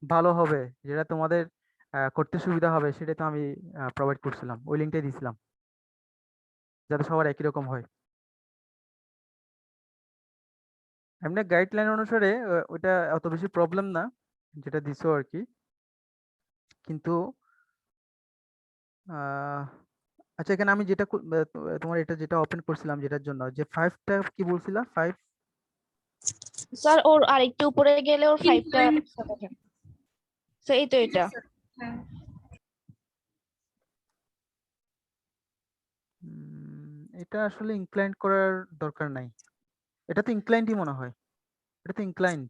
ভালো হবে, যেটা তোমাদের করতে সুবিধা হবে, সেটা তো আমি প্রোভাইড করছিলাম, ওই লিঙ্কটাই দিয়েছিলাম, যাতে সবার একই রকম হয়। এমনি গাইডলাইন অনুসারে ওইটা অত বেশি প্রবলেম না, যেটা দিছো আর কি। কিন্তু আচ্ছা, এখানে আমি যেটা তোমার এটা যেটা ওপেন করছিলাম, যেটার জন্য যে 5টা কি বলছিলা, 5 স্যার ওর আরেকটু উপরে গেলে ওর 5টা Incline- তো এই তো জি এটা। স্যার, হ্যাঁ। এটা আসলে ইনক্লাইন্ড করার দরকার নাই, এটা তো ইনক্লাইন্ডই মনে হয়, এটা তো ইনক্লাইন্ড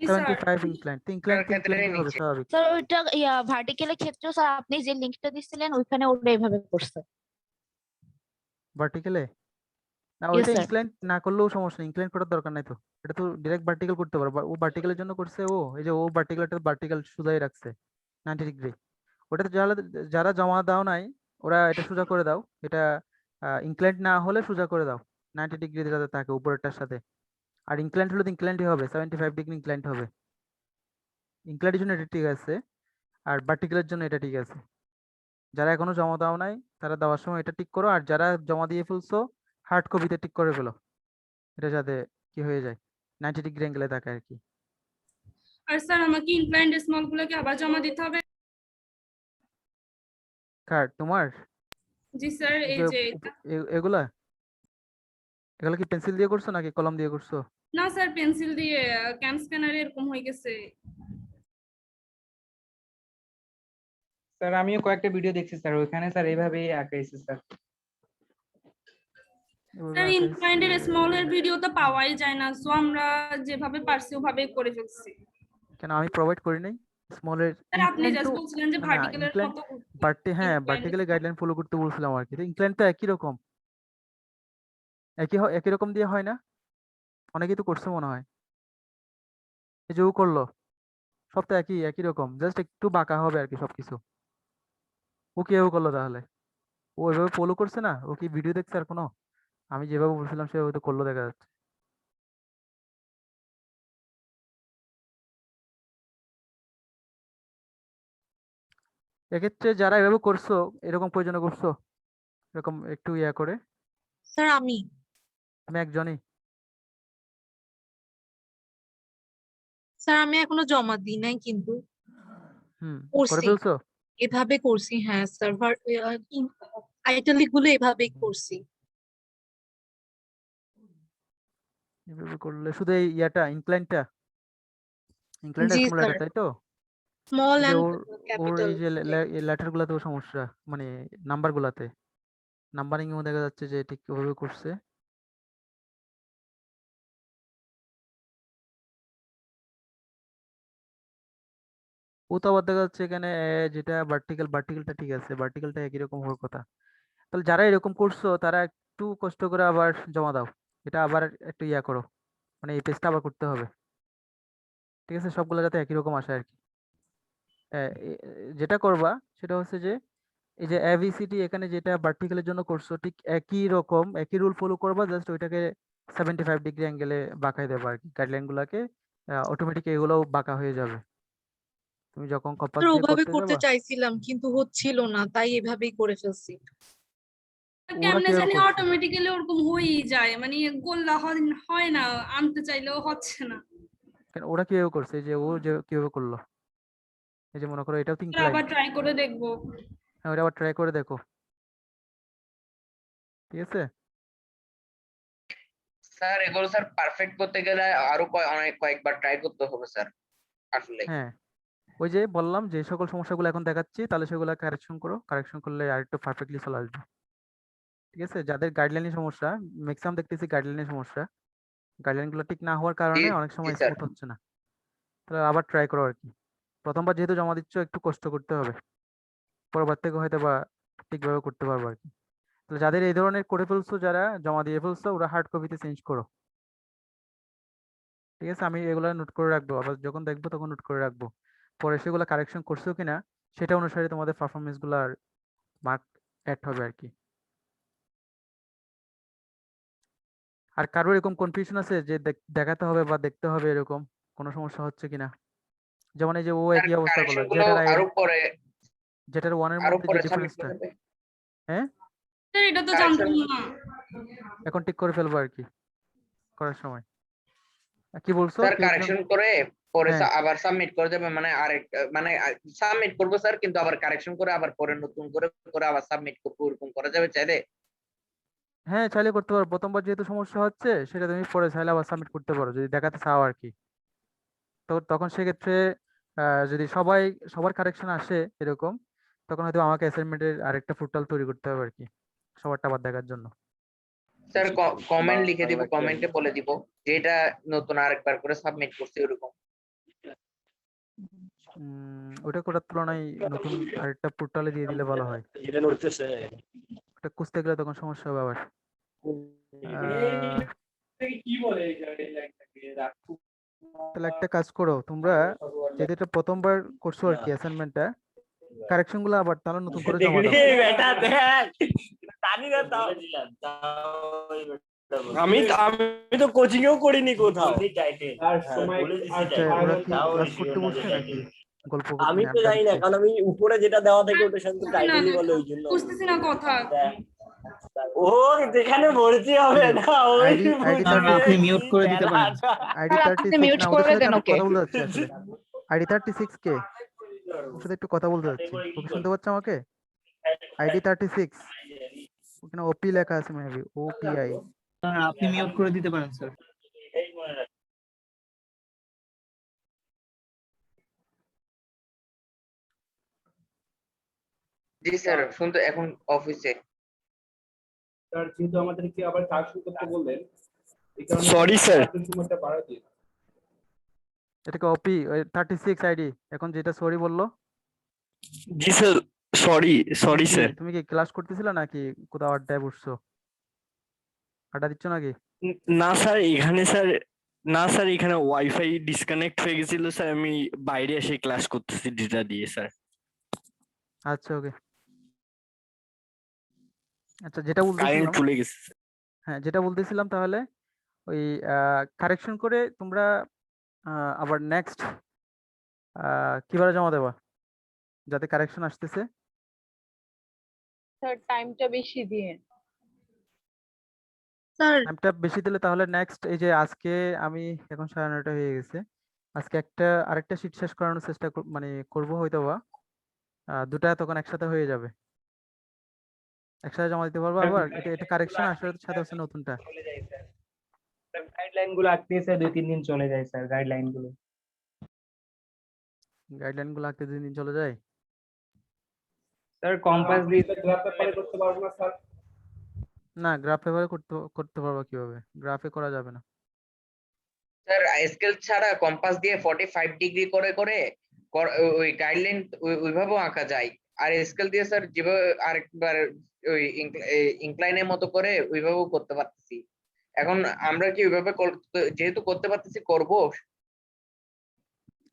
জি স্যার। 75 ইনক্লাইন্ড, তো ইনক্লাইন্ড তো ক্ষেত্রে ইনক্লাইন্ডই হবে নিচে। স্বাভাবিক। স্যার ওইটা ভার্টিক্যালের ক্ষেত্রেও স্যার আপনি যে লিংকটা দিছিলেন ওইখানে ওটা এইভাবে করছে। ভার্টিক্যালে না, ইয়েস ওইটা স্যার। ইনক্লাইন্ড না করলেও সমস্যা, ইনক্লাইন্ড করার দরকার নাই তো, এটা তো ডাইরেক্ট ভার্টিক্যাল করতে পারো। ও ভার্টিক্যালের জন্য করছে, ও এই যে ও ভার্টিক্যাল সোজাই রাখছে 90 ডিগ্রি। ওটাতে যারা যারা জমা দাও নাই, ওরা এটা সোজা করে দাও, এটা ইনক্লাইন্ড না হলে সোজা করে দাও 90 ডিগ্রি যাতে থাকে উপরেরটার সাথে। আর ইনক্লাইন্ড হলে তো ইনক্লাইন্ডই হবে, 75 ডিগ্রি ইনক্লাইন্ড হবে। ইনক্লাইন্ডের জন্য এটা ঠিক আছে, আর ভার্টিক্যালের জন্য এটা ঠিক আছে। যারা এখনো জমা দাও নাই, তারা দেওয়ার সময় এটা ঠিক করো, আর যারা জমা দিয়ে ফেলছো হার্ড কপিতে ঠিক করে ফেলো, এটা যাতে কি হয়ে যায় 90 ডিগ্রি অ্যাঙ্গেলে থাকে আর কি। আর স্যার আমাকে ইনক্লাইন্ড স্মল গুলোকে আবার জমা দিতে হবে? কার তোমার? জি স্যার, এই এই যে যে এটা। এগুলা এগুলা কি পেন্সিল দিয়ে করছো নাকি কলম দিয়ে করছো? না স্যার, পেন্সিল দিয়ে ক্যাম স্ক্যানারে এরকম হয়ে গেছে। স্যার আমিও কয়েকটা ভিডিও দেখছি স্যার, ওইখানে স্যার এইভাবেই আঁকাইছে স্যার। এভাবে স্যার আঁকাইছে। ইনক্লাইন্ডের স্মল এর ভিডিও তো পাওয়াই যায় না, সো আমরা যেভাবে পারছি ওভাবেই করে ফেলছি। কেন আমি প্রোভাইড করি নাই স্মলের? স্যার আপনি ইনক্লাইন্ড তো জাস্ট বলছিলেন যে না, ভার্টিক্যালের ইনক্লাইন্ড মতো হ্যাঁ inclined vertically small। Guideline follow করতে বলছিলাম আর কি, তো ইনক্লাইন্ড তো একই রকম, একই রকম দিয়ে হয় না? অনেকেই তো করছে মনে হয়, এই যে ও করলো, সব তো একই রকম, জাস্ট একটু বাঁকা হবে আর কি সবকিছু। ও কিভাবে করলো তাহলে? ও এভাবে ফলো করছে না? ও কি ভিডিও দেখছে আর কোনো? আমি যেভাবে বলছিলাম সেভাবে তো করলো দেখা যাচ্ছে। এক্ষেত্রে যারা এভাবে করছো, এরকম প্রয়োজনে করছো, এরকম একটু ইয়া করে? স্যার আমি আমি একজনই। স্যার আমি এখনো জমা দিই নাই, কিন্তু করে করছি, ফেলছো? এভাবে করছি। হ্যাঁ স্যার, আইটালিক গুলো এভাবেই করছি। এভাবে করলে শুধু এই ইয়াটা ইনক্লাইনটা জি স্মল স্যার, লেটার, তাই তো? স্মল এই যে এন্ড ওর ক্যাপিটাল। এই যে লেটার গুলাতেও সমস্যা, মানে নাম্বার গুলাতে, নাম্বারিং এও দেখা যাচ্ছে যে ঠিক ওভাবে করছে। ও তো আবার দেখা যাচ্ছে এখানে যেটা ভার্টিক্যালটা ঠিক আছে, ভার্টিক্যালটা একই রকম হওয়ার কথা। তাহলে যারা এরকম করছো তারা একটু কষ্ট করে আবার জমা দাও, এটা আবার একটু ইয়া করো, মানে এই পেজটা আবার করতে হবে, ঠিক আছে? সবগুলো যাতে একই রকম আসে আর কি। যেটা করবা সেটা হচ্ছে যে এই যে এবিসিডি এখানে যেটা ভার্টিক্যালের জন্য করছো, ঠিক একই রকম একই রুল ফলো করবা, জাস্ট ওইটাকে 75 ডিগ্রি অ্যাঙ্গেলে বাঁকাই দেবা আর কি। গাইডলাইন গুলাকে অটোমেটিক এগুলোও বাঁকা হয়ে যাবে তুমি যখন কম্পাস স্যার দিয়ে ওভাবে করতে করতে যাবা। চাইছিলাম কিন্তু হচ্ছিল না, তাই এভাবেই করে ফেলছি। ওরা কেমনে কিভাবে জানি করছে? অটোমেটিক্যালি ওরকম হয়েই যায়, মানে গোল্লা হয় না, আনতে চাইলেও হচ্ছে না। কেন ওরা কিভাবে করছে? এই যে ও যে কিভাবে করলো, এই যে মনে করো এটাও তো স্যার আবার ইনক্লাইন্ড, ট্রাই করে দেখবো। হ্যাঁ ওটা আবার ট্রাই করে দেখো, ঠিক আছে? স্যার এগুলো স্যার পারফেক্ট করতে গেলে আরো কয়েকবার ট্রাই করতে হবে স্যার আসলে। হ্যাঁ ওই যে বললাম যে সকল সমস্যাগুলো এখন দেখাচ্ছি, তাহলে সেগুলো কারেকশন করো, কারেকশন করলে আরেকটু পারফেক্টলি চলে আসবে। ঠিক আছে, যাদের গাইডলাইনের সমস্যা, ম্যাক্সিমাম দেখতেছি গাইডলাইনের সমস্যা, গাইডলাইন গুলো ঠিক না হওয়ার কারণে অনেক সময় স্যার। স্মুথ হচ্ছে না। তাহলে আবার ট্রাই করো আর কি। প্রথমবার যেহেতু জমা দিচ্ছ একটু কষ্ট করতে হবে, পরবার থেকে হয়তো বা ঠিকভাবে করতে পারবো আর কি। তাহলে যাদের এই ধরনের করে ফেলছো, যারা জমা দিয়ে ফেলছো, ওরা হার্ড কপিতে চেঞ্জ করো। ঠিক আছে, আমি এগুলো নোট করে রাখবো, আবার যখন দেখবো তখন নোট করে রাখবো, পরে সেগুলো কারেকশন করছো কিনা সেটা অনুসারে তোমাদের পারফরমেন্স গুলার মার্ক অ্যাড হবে আর কি। আর কারো এরকম কনফিউশন আছে যে দেখাতে হবে বা দেখতে হবে এরকম কোনো সমস্যা হচ্ছে কিনা? যেমন এই যে ও একই অবস্থা করলো, কারেকশন গুলো আরো পরে যেটার ওয়ানের আরো মধ্যে যে পরে সাবমিট ডিফারেন্সটা, করে দেবে। হ্যাঁ স্যার এটা তো Correction- জানতাম না। এখন ঠিক করে ফেলবো আর কি করার সময়। কি বলছো? স্যার কি একজন- কারেকশন করে পরে হ্যাঁ। আবার সাবমিট করে দেবে, মানে আরেক মানে সাবমিট করবো স্যার, কিন্তু আবার কারেকশন করে আবার পরে নতুন করে আবার সাবমিট করবো, এরকম করা যাবে চাইলে? হ্যাঁ, চাইলে করতে পারো। প্রথমবার যেহেতু সমস্যা হচ্ছে সেটা তুমি পরে চাইলে আবার সাবমিট করতে পারো যদি দেখাতে চাও আর কি। তো তখন সেক্ষেত্রে যদি সবার কারেকশন আসে এরকম, তখন হয়তো আমাকে অ্যাসাইনমেন্টের আরেকটা পোর্টাল তৈরি করতে হবে আর কি, সবারটা আবার দেখার জন্য। স্যার কমেন্ট লিখে দিব, কমেন্টে বলে দিব যে এটা নতুন আরেকবার করে সাবমিট করছি এরকম। ওটা করার তুলনায় নতুন আরেকটা পোর্টালে দিয়ে দিলে ভালো হয়। ওটা খুঁজতে গেলে তখন সমস্যা হবে আবার। তাহলে একটা কাজ করো তোমরা, যেহেতু এটা প্রথমবার করছো আর কি অ্যাসাইনমেন্টটা, কারেকশন গুলো আবার তাহলে নতুন করে জমা দাও। আমি তো কোচিং এও করিনি কোথাও। আচ্ছা, ওরা কি ক্লাস করতে বসছে নাকি গল্প করতে? আমি তো জানি না, কারণ আমি উপরে যেটা দেওয়া থাকে ওটা শুধু টাইটেলই বলে, ওই জন্য বুঝতেছি না কথা। ও যেখানে ভর্তি হবে না ওই আইডি আপনি মিউট করে দিতে পারেন। আইডি স্যার, আপনি 36 mute না, করে ওদের সাথে দেন আমি ওকে। কথা বলতে যাচ্ছি আসলে। আইডি 36 কে, ওর সাথে একটু কথা বলতে যাচ্ছি। ওকে শুনতে পাচ্ছ আমাকে? আইডি 36, ওখানে ওপি লেখা আছে, মেবি ওপিআই। আপনি মিউট করে দিতে পারেন স্যার। জি স্যার, শুনতে এখন অফিসে। স্যার যেহেতু আমাদেরকে আবার কাজ শুরু করতে বললেন, এই কারণে Sorry, sir. সময়টা বাড়া দিন। এটাকে ওপি 36 আইডি এখন যেটা সরি বললো। জি স্যার, সরি কি, তুমি কি ক্লাস করতেছিলে নাকি কোথাও আড্ডায় বসছো? আড্ডা দিচ্ছ নাকি? না স্যার, এখানে স্যার না স্যার, এখানে ওয়াইফাই ডিসকানেক্ট হয়ে গেছিল স্যার, আমি বাইরে এসে ক্লাস করতেছি ডেটা দিয়ে স্যার। আচ্ছা, ওকে। আচ্ছা, যেটা কারেন্ট বলতেছিলাম, চলে গেছে। হ্যাঁ যেটা বলতেছিলাম, তাহলে ওই কারেকশন করে তোমরা আবার নেক্সট কিভাবে জমা দেবা যাতে কারেকশন আসতেছে? স্যার টাইমটা বেশি দিয়ে। স্যার টাইমটা বেশি দিলে তাহলে নেক্সট, এই যে আজকে আমি এখন 9:30 হয়ে গেছে, আজকে আরেকটা শীট শেষ করানোর চেষ্টা মানে করবো হয়তো বা, দুটা তখন একসাথে হয়ে যাবে, একসাথে জমা দিতে পারবো। আবার এটা কারেকশন আসার সাথে হচ্ছে নতুনটা। গাইডলাইন গুলো আঁকতে স্যার 2-3 দিন চলে যায় স্যার, গাইডলাইন গুলো। গাইডলাইন গুলো আঁকতে 2 দিন চলে যায়? স্যার কম্পাস দিয়ে গ্রাফ পেপারে করতে পারবো না স্যার? না, গ্রাফ পেপারে করতে পারবো কিভাবে? গ্রাফে করা যাবে না। স্যার স্কেল ছাড়া কম্পাস দিয়ে 45 ডিগ্রি করে করে ওই গাইডলাইন ওইভাবেও আঁকা যায়। আর স্কেল দিয়ে স্যার যেভাবে আরেকবার ওই ইনক্লাইনের মতো করে ওইভাবেও করতে পারতেছি। এখন আমরা কি ওইভাবে যেহেতু করতে পারতেছি করব?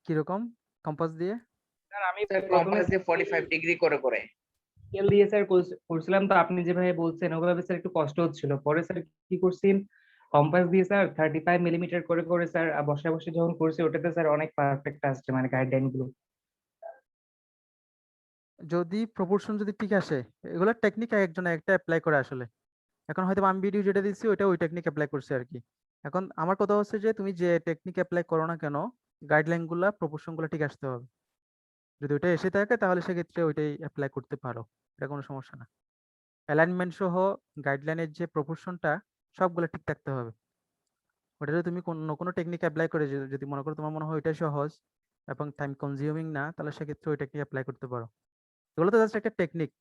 কিরকম কম্পাস দিয়ে? স্যার আমি কম্পাস দিয়ে 45 ডিগ্রি করে করে স্কেল দিয়ে স্যার করছিলাম, তো আপনি যেভাবে বলছেন ওভাবে স্যার একটু কষ্ট হচ্ছিল। পরে স্যার কি করছেন, কম্পাস দিয়ে স্যার 35 মিলিমিটার করে করে স্যার বসে বসে যখন করছি, ওটাতে স্যার অনেক পারফেক্ট আসছে, মানে গাইডলাইন গুলো। যদি প্রপোর্শন যদি ঠিক আসে, এগুলো টেকনিক একজন একটা অ্যাপ্লাই করে আসলে। এখন হয়তো আমি ভিডিও যেটা দিচ্ছি ওই টেকনিক অ্যাপ্লাই করছি আর কি। এখন আমার কথা হচ্ছে যে তুমি যে টেকনিক অ্যাপ্লাই করো না কেন, গাইডলাইন গুলা প্রপোর্শন গুলো ঠিক আসতে হবে। যদি ওইটা এসে থাকে তাহলে সেক্ষেত্রে ওইটাই অ্যাপ্লাই করতে পারো, এটা কোনো সমস্যা না। অ্যালাইনমেন্ট সহ গাইডলাইনের যে প্রপোর্শনটা সবগুলো ঠিক থাকতে হবে। ওটা যদি তুমি কোনো টেকনিক অ্যাপ্লাই করে যদি মনে করো তোমার মনে হয় ওইটা সহজ এবং টাইম কনজিউমিং না, তাহলে সেক্ষেত্রে ওই টেকনিক অ্যাপ্লাই করতে পারো। এগুলো তো জাস্ট একটা টেকনিক,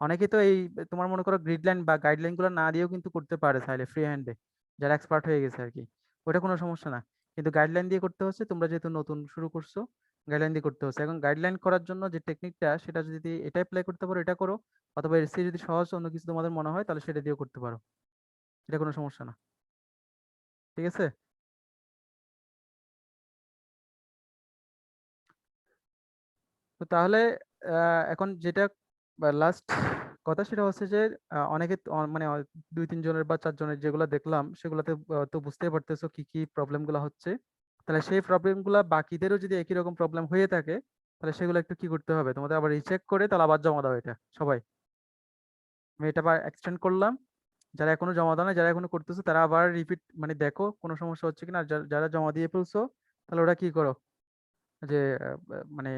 অনেকে তো এই তোমার মনে করো গ্রিড লাইন বা গাইডলাইন গুলো না দিয়েও কিন্তু করতে পারে চাইলে ফ্রি হ্যান্ডে, যারা এক্সপার্ট হয়ে গেছে আর কি, ওটা কোনো সমস্যা না। কিন্তু গাইডলাইন দিয়ে করতে হচ্ছে, তোমরা যেহেতু নতুন শুরু করছো গাইডলাইন দিয়ে করতে হচ্ছে। এখন গাইডলাইন করার জন্য যে টেকনিকটা, সেটা যদি এটা অ্যাপ্লাই করতে পারো এটা করো, অথবা এর চেয়ে যদি সহজ অন্য কিছু তোমাদের মনে হয় তাহলে সেটা দিয়েও করতে পারো, এটা কোনো সমস্যা না। ঠিক আছে? তো তাহলে এখন যেটা লাস্ট কথা সেটা হচ্ছে যে অনেকে মানে 2-3 জনের বা 4 জনের যেগুলো দেখলাম সেগুলোতে তো বুঝতেই পারতেছো কি কি প্রবলেম গুলো হচ্ছে। তাহলে সেই প্রবলেম গুলা বাকিদেরও যদি একই রকম প্রবলেম হয়ে থাকে তাহলে সেগুলো একটু কি করতে হবে, তোমাদের আবার রিচেক করে তাহলে আবার জমা দাও এটা সবাই। আমি এটা আবার এক্সটেন্ড করলাম, যারা এখনো জমা দাও না, যারা এখনো করতেছো তারা আবার রিপিট মানে দেখো কোনো সমস্যা হচ্ছে কিনা। আর যারা জমা দিয়ে ফেলছো তাহলে ওরা কি করো, যে মানে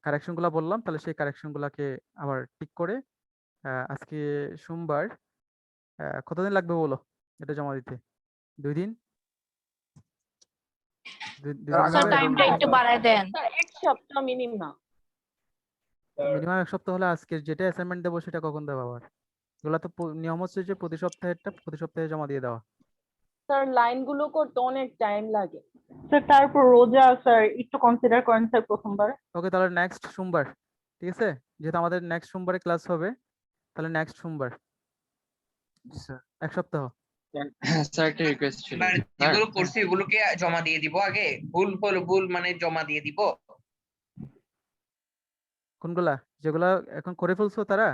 কারেকশন গুলা বললাম, তাহলে সেই কারেকশন গুলাকে আবার ঠিক করে আজকে সোমবার, কতদিন লাগবে বলো এটা জমা দিতে? 2 দিন? 2 দিন স্যার হবে? টাইমটা একটু বাড়ায় দেন। স্যার 1 সপ্তাহ মিনিমাম। মিনিমাম 1 সপ্তাহ হলে আজকে যেটা অ্যাসাইনমেন্ট দেবো সেটা কখন দেবো আবার? এগুলা তো নিয়ম হচ্ছে যে প্রতি সপ্তাহে জমা দিয়ে দেওয়া। স্যার লাইনগুলো করতে অনেক টাইম লাগে স্যার, তারপর রোজা স্যার একটু কনসিডার করেন স্যার প্রথমবার। ওকে, তাহলে নেক্সট সোমবার, ঠিক আছে? যেহেতু আমাদের নেক্সট সোমবারে ক্লাস হবে, তাহলে নেক্সট সোমবার 1 সপ্তাহ। স্যার একটা রিকোয়েস্ট ছিল। এবার যেগুলো করছি এগুলোকে জমা দিয়ে দিব আগে, ভুল হলো ভুল মানে জমা দিয়ে দিব। কোনগুলা? যেগুলা এখন করে ফেলছো তারা?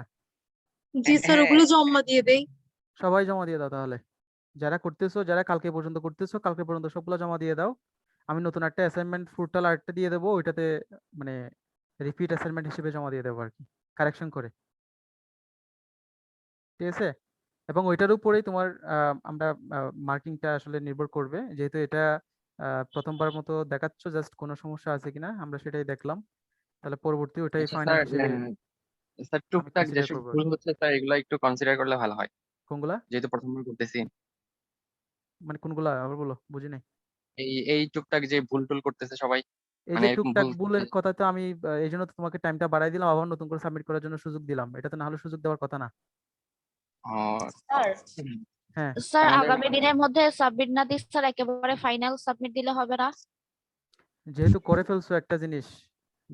জি স্যার, হ্যাঁ ওগুলো জমা দিয়ে দেই। সবাই জমা দিয়ে দাও তাহলে। যারা করতেছো, যারা কালকে পর্যন্ত করতেছো, কালকে পর্যন্ত সবগুলো জমা দিয়ে দাও। আমি নতুন একটা অ্যাসাইনমেন্ট পোর্টাল আরেকটা দিয়ে দেবো, ওইটাতে মানে রিপিট অ্যাসাইনমেন্ট হিসেবে জমা দিয়ে দেবো আর কি, কারেকশন করে। ঠিক আছে? এবং ওইটার উপরেই তোমার আমরা মার্কিংটা আসলে নির্ভর করবে, যেহেতু এটা প্রথমবার মতো দেখাচ্ছ, জাস্ট কোনো সমস্যা আছে কিনা আমরা সেটাই দেখলাম, তাহলে পরবর্তী ওটাই আচ্ছা ফাইনাল স্যার, হিসেবে স্যার আমি টুকটাক কনসিডার যেসব করবো আর ভুল কি। হচ্ছে স্যার এগুলো একটু কনসিডার করলে ভালো হয়, কোনগুলা? যেহেতু প্রথমবার করতেছি। মানে কোনগুলা আবার বলো, বুঝি নাই। এই টুকটাক যে ভুল টুল করতেছে সবাই, এই মানে যে এরকম টুকটাক ভুল। ভুলের কথা তো আমি এই জন্য তো তোমাকে টাইমটা বাড়াই দিলাম, আবার নতুন করে সাবমিট করার জন্য সুযোগ দিলাম, এটা তো না হলে সুযোগ দেওয়ার কথা না। ও, স্যার হ্যাঁ, স্যার আমাদের আগামী দিনের মধ্যে সাবমিট না দিস স্যার একেবারে ফাইনাল সাবমিট দিলে হবে না? যেহেতু করে ফেলছো একটা জিনিস,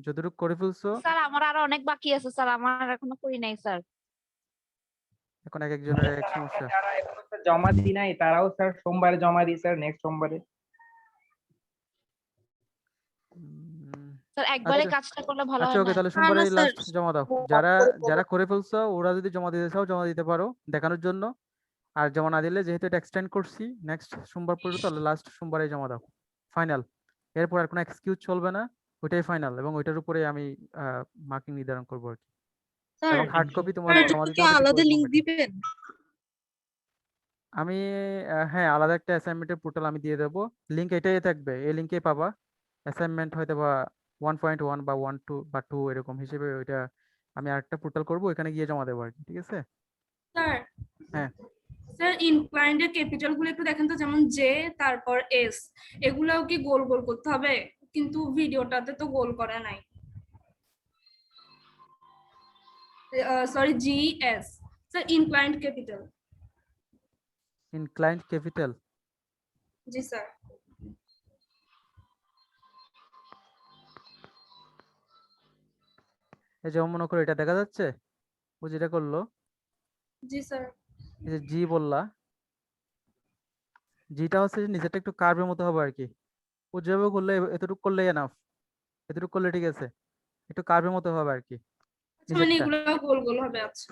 যতটুকু করে ফেলছো, স্যার আমার আরো অনেক বাকি আছে স্যার, আমার এখনো করি নাই স্যার। এখন এক একজনের এক সমস্যা। যারা এখনো স্যার জমা দিই নাই তারাও স্যার সোমবারে জমা দিই স্যার, নেক্সট সোমবারে। স্যার একবারে আচ্ছা কাজটা করলে ভালো আচ্ছা, হয় ওকে, না? তাহলে না সোমবারে না স্যার, লাস্ট জমা দাও। যারা যারা করে ফেলছো ওরা যদি জমা দিতে চাও জমা দিতে পারো দেখানোর জন্য, আর জমা না দিলে যেহেতু এটা এক্সটেন্ড করছি নেক্সট সোমবার পর্যন্ত, তাহলে লাস্ট সোমবারে জমা দাও, ফাইনাল। এরপর আর কোনো এক্সকিউজ চলবে না, ওইটাই ফাইনাল, এবং ওইটার উপরে আমি মার্কিং নির্ধারণ করবো আর কি। স্যার এবং হার্ড কপি তোমার এটার জমা জন্য দিতে কি হবে ঠিক আলাদা ওই লিংক ফরম্যাটে। দিবেন? আমি হ্যাঁ, আলাদা একটা অ্যাসাইনমেন্টের পোর্টাল আমি দিয়ে দেবো, লিংক এটাই থাকবে, এই লিংকেই পাবা। অ্যাসাইনমেন্ট হয়তো বা 1.1 বা 1 বা 2 এরকম হিসেবে ওইটা আমি আরেকটা পোর্টাল করবো, ওইখানে গিয়ে জমা দেবো আর কি। ঠিক আছে? স্যার হ্যাঁ, স্যার ইনক্লাইন্ডের ক্যাপিটাল গুলো একটু দেখেন তো, যেমন জে তারপর এস, এগুলাও কি গোল গোল করতে হবে? কিন্তু ভিডিওটাতে তো গোল করা নাই। সরি, জি yes sir, inclined capital. Inclined capital. জি স্যার। এই যেমন মনে করো এটা দেখা যাচ্ছে, ও যেটা করলো, জি স্যার। এই যে জি বললা, জিটা হচ্ছে যে নিচেরটা একটু কার্ভের মতো হবে আর কি, ও যেভাবে করলে এতটুকু করলে এনাফ, এতটুকু করলে ঠিক আছে, একটু কার্ভের মতো হবে আর কি, আচ্ছা মানে নিচেরটা এগুলো গোল গোল হবে, আচ্ছা।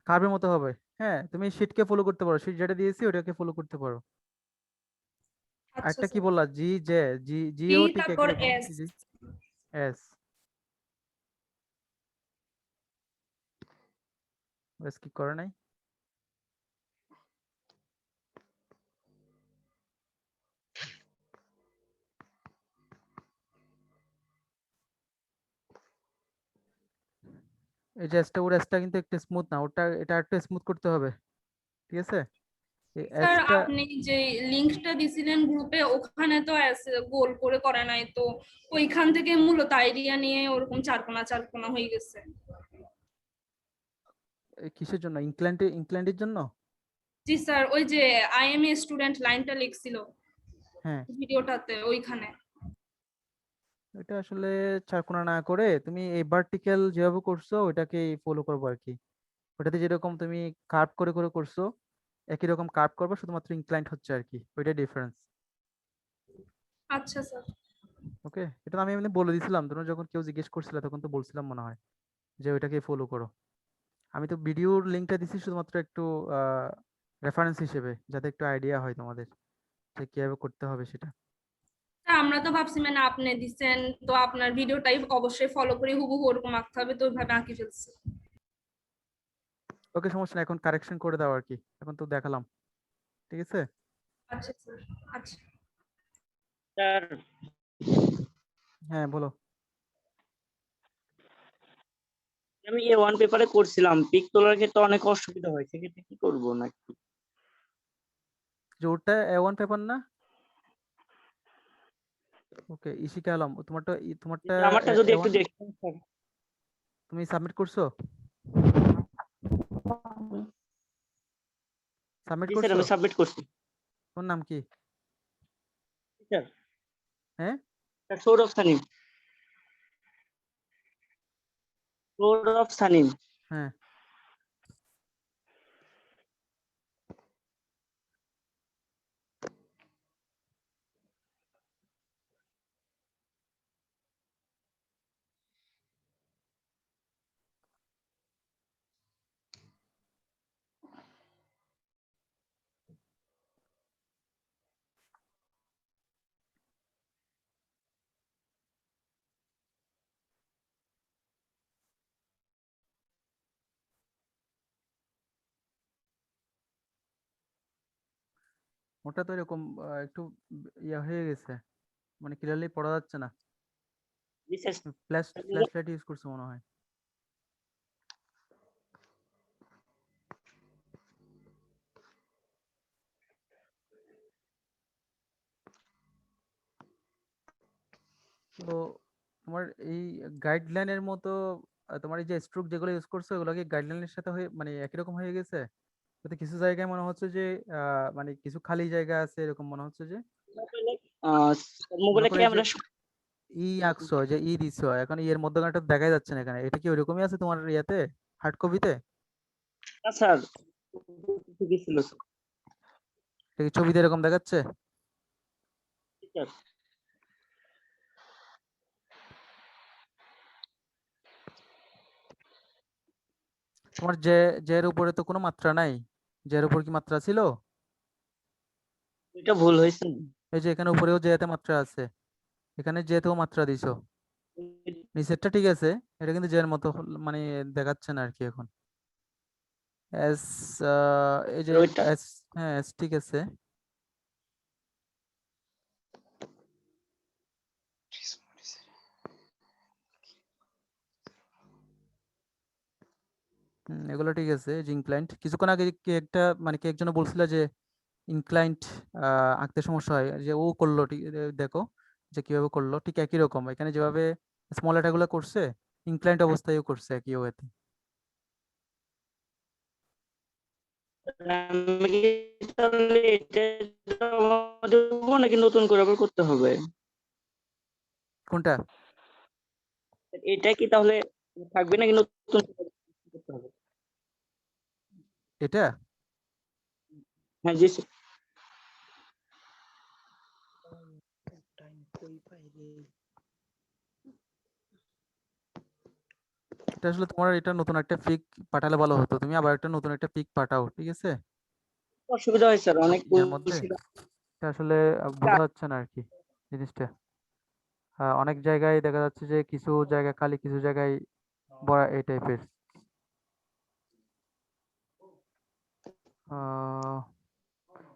কার্ভের মতো হবে। হ্যাঁ, তুমি শিটকে ফলো করতে পারো, শিট যেটা দিয়েছি ওটাকে ফলো করতে পারো। আচ্ছা আরেকটা কি স্যার। বললা, জি জে, জি জি জিও ঠিক একই তারপর রকম, এস। জি এস, এস কি করে নাই? এই যে এসটা, ওর এসটা কিন্তু একটু স্মুথ না, ওটা এটা একটু স্মুথ করতে হবে। ঠিক আছে? এই স্যার এসটা আপনি যে লিংকটা দিছিলেন গ্রুপে, ওখানে তো গোল করে করে নাই তো, ওইখান থেকে মূলত আইডিয়া নিয়ে ওরকম চারকোনা চারকোনা হয়ে গেছে। কিসের জন্য? ইংল্যান্ডের জন্য? জি স্যার, ওই যে আই এম এ স্টুডেন্ট লাইনটা লিখছিল হ্যাঁ, ভিডিওটাতে ওইখানে। এটা আসলে চারকোনা না করে তুমি এই ভার্টিক্যাল যেভাবে করছো ওইটাকে ফলো করবো আর কি। ওটাতে যেরকম তুমি কার্ভ করে করে করছো একই রকম কার্ভ করবে, শুধুমাত্র ইনক্লাইন্ড হচ্ছে আর কি, ওইটাই ডিফারেন্স। আচ্ছা স্যার। ওকে, এটা তো আমি এমনি বলে দিছিলাম, তোমরা যখন কেউ জিজ্ঞেস করছিল তখন তো বলছিলাম মনে হয় যে ওইটাকে ফলো করো। আমি তো ভিডিওর লিংকটা দিছি শুধুমাত্র একটু রেফারেন্স হিসেবে, যাতে একটু আইডিয়া হয় তোমাদের যে কিভাবে করতে হবে সেটা। স্যার, আমরা তো ভাবছি মানে আপনি দিচ্ছেন তো আপনার ভিডিওটাই অবশ্যই ফলো করে হুবহু ওরকম আঁকতে হবে, তো ওইভাবে আঁকি ফেলছি। ওকে, সমস্যা না, এখন কারেকশন করে দাও আর কি, এখন তো দেখালাম, ঠিক আছে? আচ্ছা স্যার। আচ্ছা স্যার হ্যাঁ বলো। আমি A1 পেপারে করছিলাম, পিক তোলার ক্ষেত্রে অনেক অসুবিধা হয়, সেক্ষেত্রে কি করবো নাকি? যে ওটা A1 পেপার না? ওকে, ইশিকা আলম, তোমারটা আমারটা যদি একটু A1 দেখতেন স্যার। তুমি সাবমিট করছো? সাবমিট জি স্যার, করছো? আমি সাবমিট করছি। তোমার নাম কি? স্যার হ্যাঁ, সৌরভ সানিম। সৌরভ সানিম। হ্যাঁ, ওটা তো এরকম একটু ইয়া হয়ে গেছে, মানে ক্লিয়ারলি পড়া যাচ্ছে না। জি স্যার। ফ্ল্যাশ লাইট ইউজ করছো মনে হয়। তো তোমার এই গাইডলাইনের মতো তোমার এই যে স্ট্রোক যেগুলো ইউজ করছো ওগুলো কি গাইডলাইনের সাথে হয়ে মানে একই রকম হয়ে গেছে? তাতে কিছু জায়গায় মনে হচ্ছে যে মানে কিছু খালি জায়গা আছে এরকম মনে হচ্ছে যে, মনে মোবাইলে করো এই যে ক্যামেরা। আঁকছো, যে দিছো, এখন এর মধ্যখানটা দেখা যাচ্ছে না এখানে, এটা কি ওইরকমই আছে তোমার ইয়াতে হার্ড কপিতে? না স্যার, ঠিকই ছিল স্যার। এটা কি ছবিতে এরকম দেখাচ্ছে? স্যার তোমার জের উপরে তো কোনো মাত্রা নাই, জের উপর কি মাত্রা ছিল? এটা ভুল হয়েছে। এই যে এখানে উপরেও জেতে মাত্রা আছে, এখানে জেতেও মাত্রা দিছো, নিচেরটা ঠিক আছে, এটা কিন্তু জের মতো মানে দেখাচ্ছে না আর কি এখন। এস এই যে ওইটা এস, হ্যাঁ এস ঠিক আছে। এগুলো ঠিক আছে। যে ইনক্লাইন্ট কিছুক্ষণ আগে কি একটা মানে কি একজন বলছিল যে ইনক্লাইন্ট আঁকতে সমস্যা হয়, যে ও করলো ঠিক দেখো যে কিভাবে করলো, ঠিক একই রকম এখানে যেভাবে স্মল লেটার গুলো করছে ইনক্লাইন্ট অবস্থায়ও করছে একই ওয়েতে। আমি কি তাহলে এটা জমা দেবো নাকি নতুন করে আবার করতে হবে? কোনটা? এটা কি তাহলে থাকবে নাকি নতুন করে করতে হবে? এটা হ্যাঁ জি স্যার। এটা আসলে তোমার এটা নতুন একটা পিক পাঠালে ভালো হতো, তুমি আবার একটা নতুন একটা পিক পাঠাও, ঠিক আছে? অসুবিধা হয় স্যার, অনেক এর মধ্যে বলছিলাম। এটা আসলে বোঝা যাচ্ছে না আর কি জিনিসটা। অনেক জায়গায় দেখা যাচ্ছে যে কিছু জায়গা খালি, কিছু জায়গায় বড় এই টাইপের।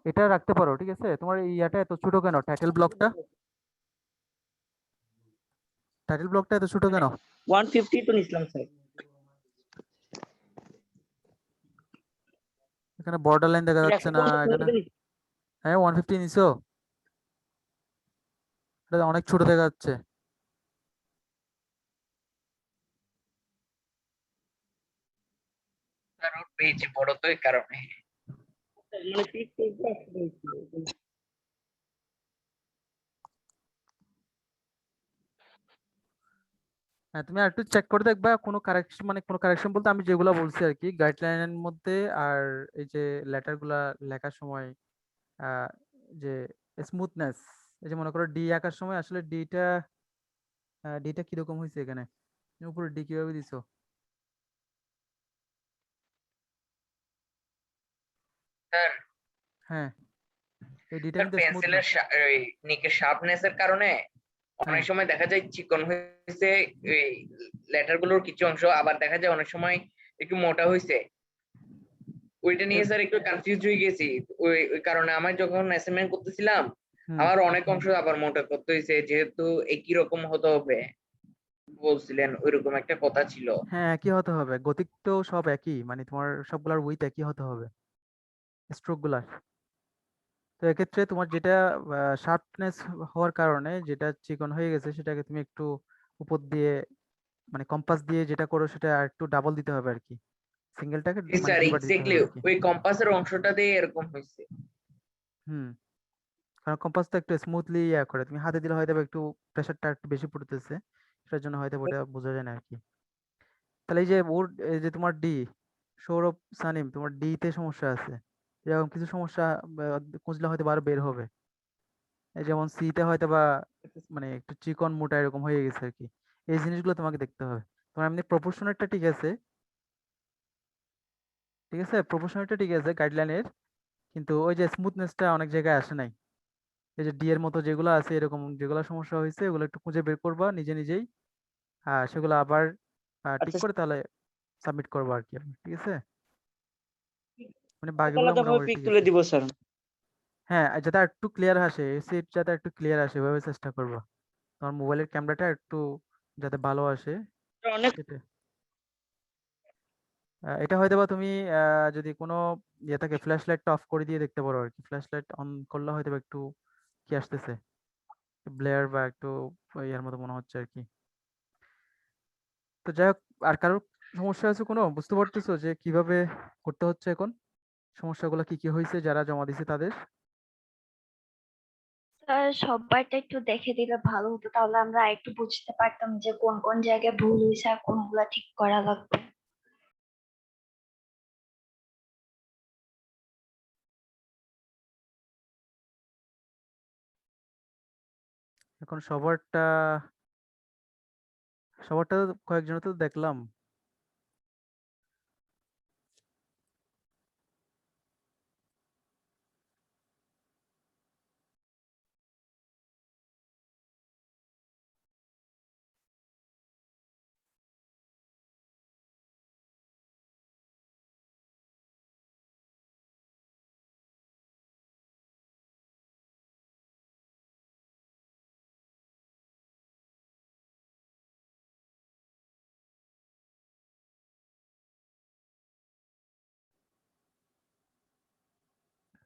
এটা রাখতে পারো, ঠিক আছে? তোমার এই ইয়াটা এত ছোট কেন? টাইটেল ব্লকটা এত ছোট কেন? 150 তো নিছিলাম স্যার। এখানে বর্ডার লাইন দেখা যাচ্ছে না এখানে। হ্যাঁ 150 নিছো, এটা অনেক ছোট দেখা যাচ্ছে। স্যার ওর পেজ বড় তো এই কারণে। মানে পিক পেজটা আসতে হয়েছিল। হ্যাঁ, তুমি আরেকটু চেক করে দেখবা কোনো কারেকশন, মানে কোনো কারেকশন বলতে আমি যেগুলো বলছি আর কি গাইডলাইনের মধ্যে, আর এই যে লেটার গুলা লেখার সময় যে স্মুথনেস, এই যে মনে করো ডি আঁকার সময় আসলে ডিটা কিরকম হয়েছে এখানে, তুমি উপরে ডি কিভাবে দিছো? স্যার হ্যাঁ, এই ডিটা স্যার কিন্তু স্মুথ না। পেন্সিলের নিকের শার্পনেস এর কারণে অনেক হ্যাঁ, সময় দেখা যায় চিকন হয়েছে এই লেটার গুলোর কিছু অংশ, আবার দেখা যায় অনেক সময় একটু মোটা হয়েছে। ওইটা নিয়ে স্যার একটু কনফিউজ হয়ে গেছি। ওই কারণে আমার যখন অ্যাসাইনমেন্ট করতেছিলাম হুম, আমার অনেক অংশ আবার মোটা করতে হয়েছে, যেহেতু একই রকম হতে হবে বলছিলেন, ওইরকম একটা কথা ছিল। হ্যাঁ একই হতে হবে, গতিক তো সব একই, মানে তোমার সবগুলার উইথ একই হতে হবে স্ট্রোক গুলার। তো এক্ষেত্রে তোমার যেটা শার্পনেস হওয়ার কারণে যেটা চিকন হয়ে গেছে সেটাকে তুমি একটু উপর দিয়ে, মানে কম্পাস দিয়ে যেটা করো সেটা আর একটু ডাবল দিতে হবে আর কি, সিঙ্গেলটাকে জি মানে স্যার, দুইবার দিতে এক্স্যাক্টলি হবে আর কি। ওই কম্পাসের অংশটা দিয়ে এরকম হয়েছে। হুম, কারণ কম্পাস তো একটু স্মুথলি ইয়া করে, তুমি হাতে দিলে হয়তো বা একটু প্রেশারটা একটু বেশি পড়তেছে, সেটার জন্য হয়তো ওটা বোঝা যায় না আর কি। তাহলে এই যে ওর, এই যে তোমার ডি, সৌরভ সানিম তোমার ডি তে সমস্যা আছে, এরকম কিছু সমস্যা খুঁজলে হয়তো আরো বের হবে। এই যেমন সি তে হয়তো বা মানে একটু চিকন মোটা এরকম হয়ে গেছে আর কি, এই জিনিসগুলো তোমাকে দেখতে হবে। তোমার এমনি প্রপোর্শনেটটা ঠিক আছে, ঠিক আছে, প্রপোর্শনেটটা ঠিক আছে গাইডলাইনের, কিন্তু ওই যে স্মুথনেসটা অনেক জায়গায় আসে নাই। এই যে ডি এর মতো যেগুলো আছে এরকম যেগুলো সমস্যা হয়েছে ওগুলো একটু খুঁজে বের করবা নিজে নিজেই, আর সেগুলো আবার ঠিক আচ্ছা, করে তাহলে সাবমিট করবো আর কি আমি, ঠিক আছে? মানে বাকিগুলো আলাদা ভাবে মোটামুটি পিক ঠিক তুলে আছে। দিব স্যার। হ্যাঁ, আর যাতে একটু ক্লিয়ার আসে, সেট যাতে একটু ক্লিয়ার আসে এভাবে চেষ্টা করবা, তোমার মোবাইলের ক্যামেরাটা একটু যাতে ভালো আসে অনেক সেটা। এটা হয়তো বা তুমি যদি কোনো ইয়ে থাকে ফ্ল্যাশ লাইটটা অফ করে দিয়ে দেখতে পারো আর কি, ফ্ল্যাশ লাইট অন করলে হয়তো বা একটু কি আসতেছে, ব্লেয়ার বা একটু ইয়ার মতো মনে হচ্ছে আর কি। তো যাই হোক, আর কারোর সমস্যা আছে কোনো, বুঝতে পারতেছো যে কিভাবে করতে হচ্ছে এখন, সমস্যাগুলো কি কি হয়েছে যারা জমা দিছে তাদের? স্যার সবাইটা একটু দেখে দিলে ভালো হতো, তাহলে আমরা একটু বুঝতে পারতাম যে কোন কোন জায়গায় ভুল হয়েছে আর কোনগুলা ঠিক করা লাগবে। এখন সবারটা কয়েকজনের তো দেখলাম।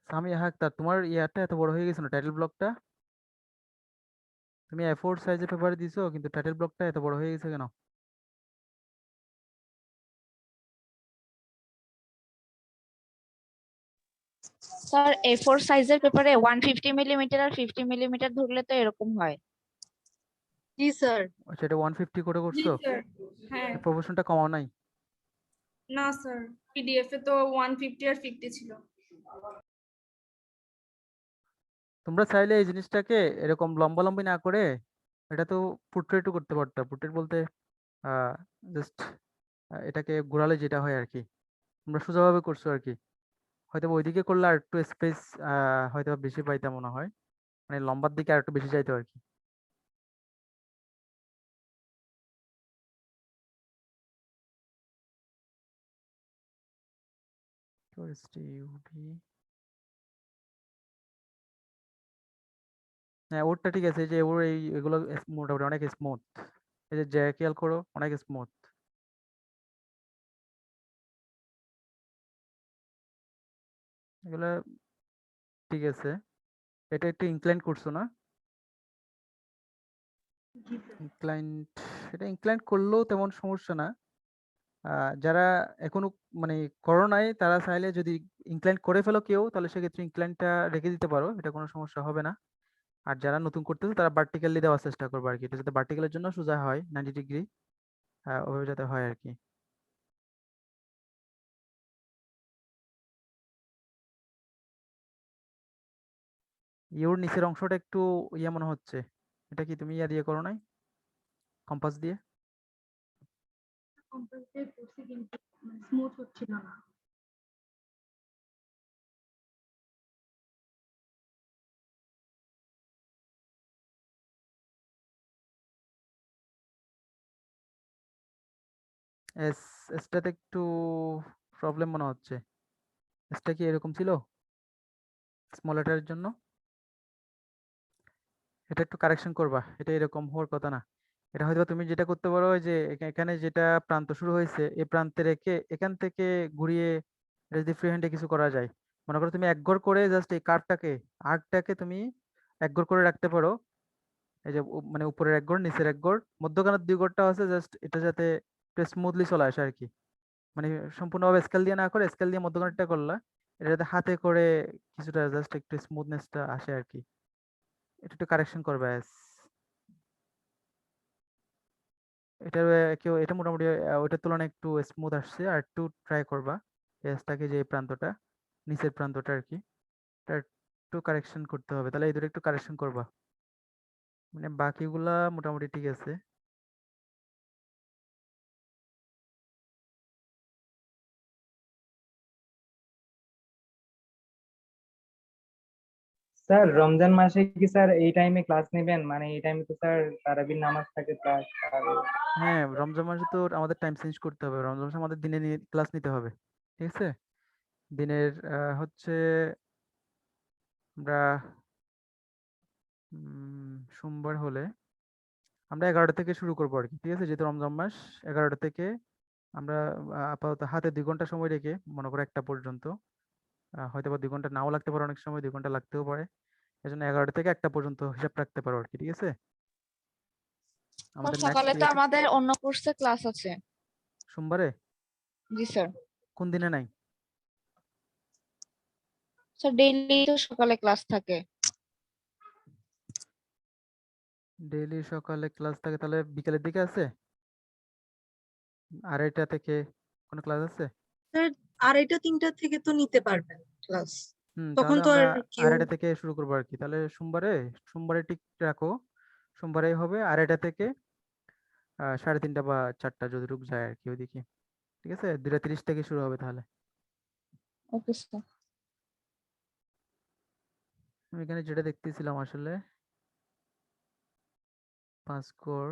সামিয়া আক্তার, তোমার ইয়ারটা এত বড় হয়ে গেছে না টাইটেল ব্লকটা? তুমি A4 সাইজে পেপারে দিছো কিন্তু টাইটেল ব্লকটা এত বড় হয়ে গেছে কেন? স্যার A4 সাইজের পেপারে 150 মিলিমিটার আর 50 মিলিমিটার ধরলে তো এরকম হয়। জি স্যার। আচ্ছা, এটা 150 করে জি করছো, স্যার। হ্যাঁ। প্রপোর্শনটা কমাও নাই? না স্যার, পিডিএফ এ তো 150 আর 50 ছিল। তোমরা চাইলে এই জিনিসটাকে এরকম লম্বালম্বি না করে এটা তো পোর্ট্রেটও করতে পারতো। পোর্ট্রেট বলতে জাস্ট এটাকে ঘোরালে যেটা হয় আর কি, তোমরা সোজাভাবে করছো আর কি, হয়তো বা ওইদিকে করলে আর একটু স্পেস হয়তো বা বেশি পাইতে মনে হয়, মানে লম্বার দিকে আর একটু বেশি যাইতো আর কি। হ্যাঁ ওরটা ঠিক আছে, এই যে ওর এগুলো মোটামুটি অনেক স্মুথ, এই যে খেয়াল করো অনেক স্মুথ। এগুলো ঠিক আছে, এটা একটু ইনক্লাইন করছো না? ইনক্লাইন, এটা ইনক্লাইন করলেও তেমন সমস্যা না, যারা এখনো মানে করো নাই তারা চাইলে যদি ইনক্লাইন করে ফেলো কেউ, তাহলে সেক্ষেত্রে ইনক্লাইনটা রেখে দিতে পারো, এটা কোনো সমস্যা হবে না। আর যারা নতুন করতেছে তারা ভার্টিক্যালি দেওয়ার চেষ্টা করবে আর কি, এটা যাতে ভার্টিক্যালের জন্য সোজা হয় 90 ডিগ্রি, ওভাবে যাতে হয় আর কি। ইউর নিচের অংশটা একটু ইয়ে মনে হচ্ছে, এটা কি তুমি ইয়া দিয়ে করো নাই, কম্পাস দিয়ে? কম্পাস দিয়ে করছি কিন্তু স্মুথ হচ্ছিল না। এস এসটাতে একটু প্রবলেম মনে হচ্ছে, এসটা কি এরকম ছিল স্মল লেটারের জন্য? এটা একটু কারেকশন করবা, এটা এরকম হওয়ার কথা না। এটা হয়তো তুমি যেটা করতে পারো, ওই যে এখানে যেটা প্রান্ত শুরু হয়েছে এই প্রান্তে রেখে এখান থেকে ঘুরিয়ে এটা যদি ফ্রি হ্যান্ডে কিছু করা যায়, মনে করো তুমি এক ঘর করে জাস্ট এই কার্ভটাকে আর্কটাকে তুমি এক ঘর করে রাখতে পারো, এই যে মানে উপরের এক ঘর নিচের এক ঘর মধ্যখানের দুই ঘরটা আছে, জাস্ট এটা যাতে স্মুথলি চলে আসে আর কি, মানে সম্পূর্ণভাবে স্কেল দিয়ে না করে স্কেল দিয়ে মধ্যখানেরটা করলা, এটা যাতে হাতে করে কিছুটা জাস্ট একটু স্মুথনেসটা আসে আর কি, এটা একটু কারেকশন করবে। এটা কেউ এটা মোটামুটি ওইটার তুলনায় একটু স্মুথ আসছে, আর একটু ট্রাই করবা এজটাকে, যে প্রান্তটা নিচের প্রান্তটা আর কি, এটা একটু কারেকশন করতে হবে, তাহলে এই দুটো একটু কারেকশন করবা, মানে বাকিগুলা মোটামুটি ঠিক আছে। স্যার রমজান মাসে কি স্যার এই টাইমে ক্লাস নেবেন? মানে এই টাইমে তো স্যার তারাবির নামাজ থাকে প্লাস। হ্যাঁ, রমজান মাসে তো আমাদের টাইম চেঞ্জ করতে হবে, রমজান মাসে আমাদের দিনে ক্লাস নিতে হবে, ঠিক আছে? দিনের হচ্ছে আমরা সোমবার হলে আমরা 11টা থেকে শুরু করবো আর কি, ঠিক আছে? যেহেতু রমজান মাস, 11টা থেকে আমরা আপাতত হাতে 2 ঘন্টা সময় রেখে মনে করো 1টা পর্যন্ত, হয়তো বা 2 ঘন্টা নাও লাগতে পারে, অনেক সময় 2 ঘন্টা লাগতেও পারে, এজন্য 11টা থেকে 1টা পর্যন্ত হিসাব রাখতে পারো আর কি, ঠিক আছে? আমাদের সকালে নেক্সট তো আমাদের অন্য কোর্সে ক্লাস আছে। সোমবারে? জি স্যার। কোন দিনে নাই? স্যার ডেইলি তো সকালে ক্লাস থাকে। ডেইলি সকালে ক্লাস থাকে, তাহলে বিকেলের দিকে আছে? 2:30 থেকে কোনো ক্লাস আছে? স্যার 2:30-3টা থেকে তো নিতে পারবেন ক্লাস, তখন তাহলে তো আমরা আর কেউ 2:30 থেকে শুরু করবো আর কি, তাহলে সোমবারে ঠিক রাখো, সোমবারে হবে 2:30 থেকে 3:30 বা 4টা যতটুকু যায় আর কি ওইদিকে, ঠিক আছে? 2:30 থেকে শুরু হবে তাহলে। Okay sir. আমি এখানে যেটা দেখতেছিলাম আসলে 5 কোর,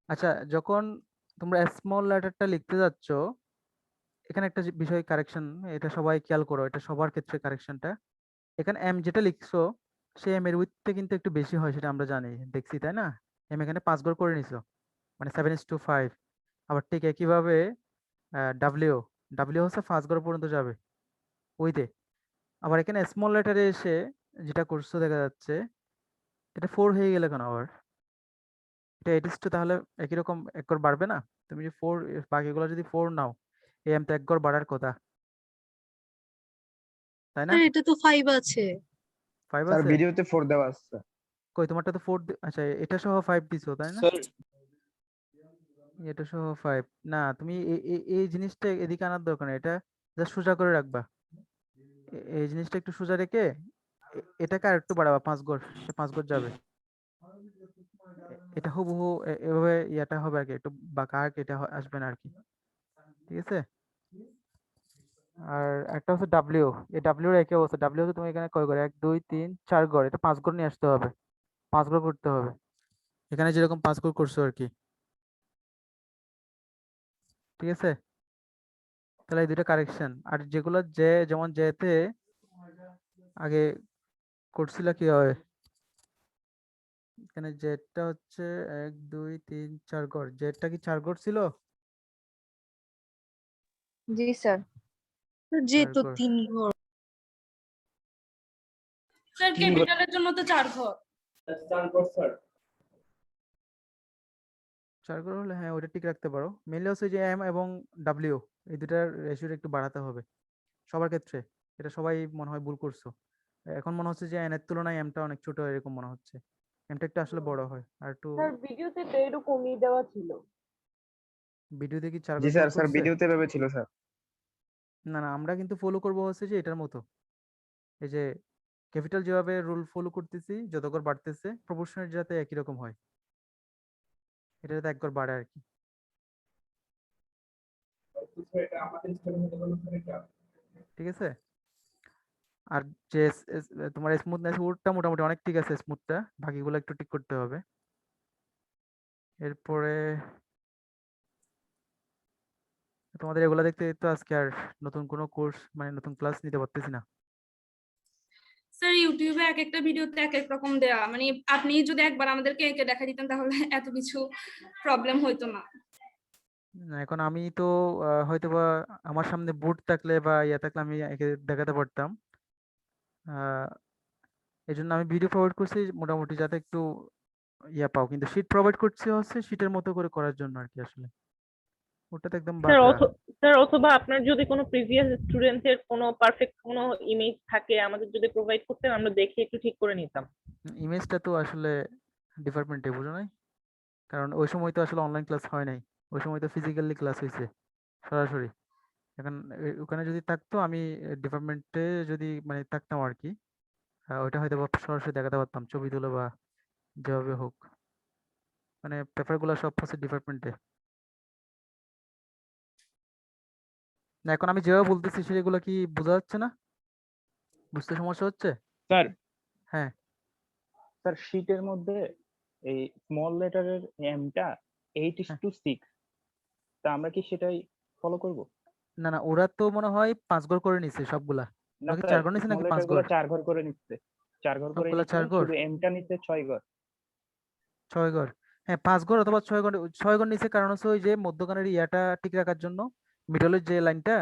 আচ্ছা যখন তোমরা স্মল লেটারটা লিখতে যাচ্ছ, এখানে একটা বিষয় কারেকশন, এটা সবাই খেয়াল করো, এটা সবার ক্ষেত্রে কারেকশনটা, এখানে এম যেটা লিখছো সেই এম এর উইথটা কিন্তু একটু বেশি হয়, সেটা আমরা জানি, দেখছি তাই না? এম এখানে 5 ঘর করে নিছো, মানে 7:5। আবার ঠিক একইভাবে ডাব্লিউ ডাব্লিউ হচ্ছে 5 ঘর পর্যন্ত যাবে উইথে। আবার এখানে স্মল লেটারে এসে যেটা করছো দেখা যাচ্ছে এটা 4 হয়ে গেলে কেন আবার? এটা এটিস টু তাহলে একই রকম এক ঘর বাড়বে না? তুমি যদি 4 বাকিগুলো যদি 4 নাও, এই এম তো এক ঘর বাড়ার কথা, তাই না? স্যার এটা তো 5 আছে। 5 স্যার আছে? ভিডিওতে 4 দেওয়া আছে। কই তোমারটা তো 4, আচ্ছা এটা সহ 5 দিছো তাই না? স্যার এটা সহ 5 না, তুমি এই জিনিসটা এদিকে আনার দরকার নেই, এটা জাস্ট সোজা করে রাখবা, এই জিনিসটা একটু সোজা রেখে এটাকে আর একটু বাড়াবা, 5 ঘর, সে 5 ঘর যাবে, এটা হুবহু এভাবে ইয়াটা হবে আর কি, একটু বাঁকা আর কি, এটা আসবে না আর কি, ঠিক আছে? আর একটা হচ্ছে ডাব্লিউ, এই ডাব্লিউ এর একই অবস্থা, ডাব্লিউ তুমি এখানে কয় ঘর, 1 2 3 4 ঘর, এটা 5 ঘর নিয়ে আসতে হবে, 5 ঘর করতে হবে, এখানে যেরকম 5 ঘর করছো আর কি, ঠিক আছে? তাহলে এই দুটো কারেকশন, আর যেগুলো যেমন যেতে আগে করছিল কি হয়, এখানে জেডটা হচ্ছে 1 2 3 4 ঘর, জেডটা কি 4 ঘর ছিল? জি স্যার। যে 4 তো ঘর, 3 ঘর। স্যার ক্যাপিটালের জন্য তো 4 ঘর। চার স্যার 4 ঘর হলে হ্যাঁ ওটা ঠিক রাখতে পারো। মেনলি হচ্ছে যে এম এবং ডাব্লিউ এই দুটার রেশিওটা একটু বাড়াতে হবে সবার ক্ষেত্রে। এটা সবাই মনে হয় ভুল করছো। এখন মনে হচ্ছে যে এন এর তুলনায় এমটা অনেক ছোট এরকম মনে হচ্ছে। এমটা একটু আসলে বড় হয়। আর একটু স্যার ভিডিওতে তো একটু কমিয়ে দেওয়া ছিল। ভিডিওতে কি 4 জি ঘর স্যার, করছে? স্যার ভিডিওতে এভাবে ছিল স্যার। না না আমরা কিন্তু ফলো করবো হচ্ছে যে এটার মতো। এই যে ক্যাপিটাল যেভাবে রুল ফলো করতেছি যত ঘর বাড়তেছে প্রপোর্শনের যাতে একই রকম হয়। এটা যাতে এক ঘর বাড়ে আর কি। এটা আমাদের স্কুলের মধ্যে কোনো স্যার এটা ঠিক আছে। আর যে তোমার স্মুথনেস ওটা মোটামুটি অনেক ঠিক আছে স্মুথটা, বাকিগুলো একটু ঠিক করতে হবে। এরপরে তোমাদের এগুলা দেখতে তো আজকে আর নতুন কোনো কোর্স মানে নতুন ক্লাস নিতে পারতেছি না। স্যার ইউটিউবে এক একটা ভিডিওতে এক এক রকম দেয়া, মানে আপনি যদি একবার আমাদেরকে এঁকে দেখা দিতেন তাহলে এত কিছু প্রবলেম হইতো না। না, এখন আমি তো হয়তোবা আমার সামনে বোর্ড থাকলে বা ইয়া থাকলে আমি একে দেখাতে পারতাম। এই জন্য আমি ভিডিও প্রোভাইড করছি মোটামুটি যাতে একটু ইয়া পাও, কিন্তু শীট প্রোভাইড করছি হচ্ছে শীটের মতো করে করার জন্য আর কি। আসলে ওটাতে একদম স্যার বাঁকা। স্যার অথবা আপনার যদি কোনো প্রিভিয়াস স্টুডেন্টের কোনো পারফেক্ট কোনো ইমেজ থাকে আমাদের যদি প্রোভাইড করতেন, আমরা দেখে একটু ঠিক করে নিতাম। ইমেজটা তো আসলে ডিপার্টমেন্টে বুঝো নাই, কারণ ওই সময় তো আসলে অনলাইন ক্লাস হয় নাই, ওই সময় তো ফিজিক্যালি ক্লাস হয়েছে সরাসরি। এখন ওখানে যদি থাকতো আমি ডিপার্টমেন্টে যদি মানে থাকতাম আর কি, ওইটা হয়তো বা সরাসরি দেখাতে পারতাম ছবি তুলে বা যেভাবে হোক। মানে পেপারগুলো সব হচ্ছে ডিপার্টমেন্টে। না এখন আমি যেভাবে বলতেছি সেগুলো কি বোঝা যাচ্ছে না? বুঝতে সমস্যা হচ্ছে? স্যার হ্যাঁ স্যার শীটের মধ্যে এই স্মল লেটারের এমটা 8:6, তা আমরা কি সেটাই ফলো করব? না না, ওরা তো মনে হয় 5 ঘর করে নিছে সবগুলা। না ওরা কি স্যার, 4 ঘর নিছে স্মল নাকি 5 লেটার গুলো ঘর? 4 ঘর করে নিচ্ছে, 4 ঘর করে সবগুলা নিচ্ছে, 4 ঘর, শুধু এমটা নিচ্ছে 6 ঘর। 6 ঘর। হ্যাঁ 5 ঘর অথবা 6 ঘর। 6 ঘর নিছে কারণ হচ্ছে ওই যে মধ্যখানের ইয়াটা ঠিক রাখার জন্য, মিডলের যে লাইনটা।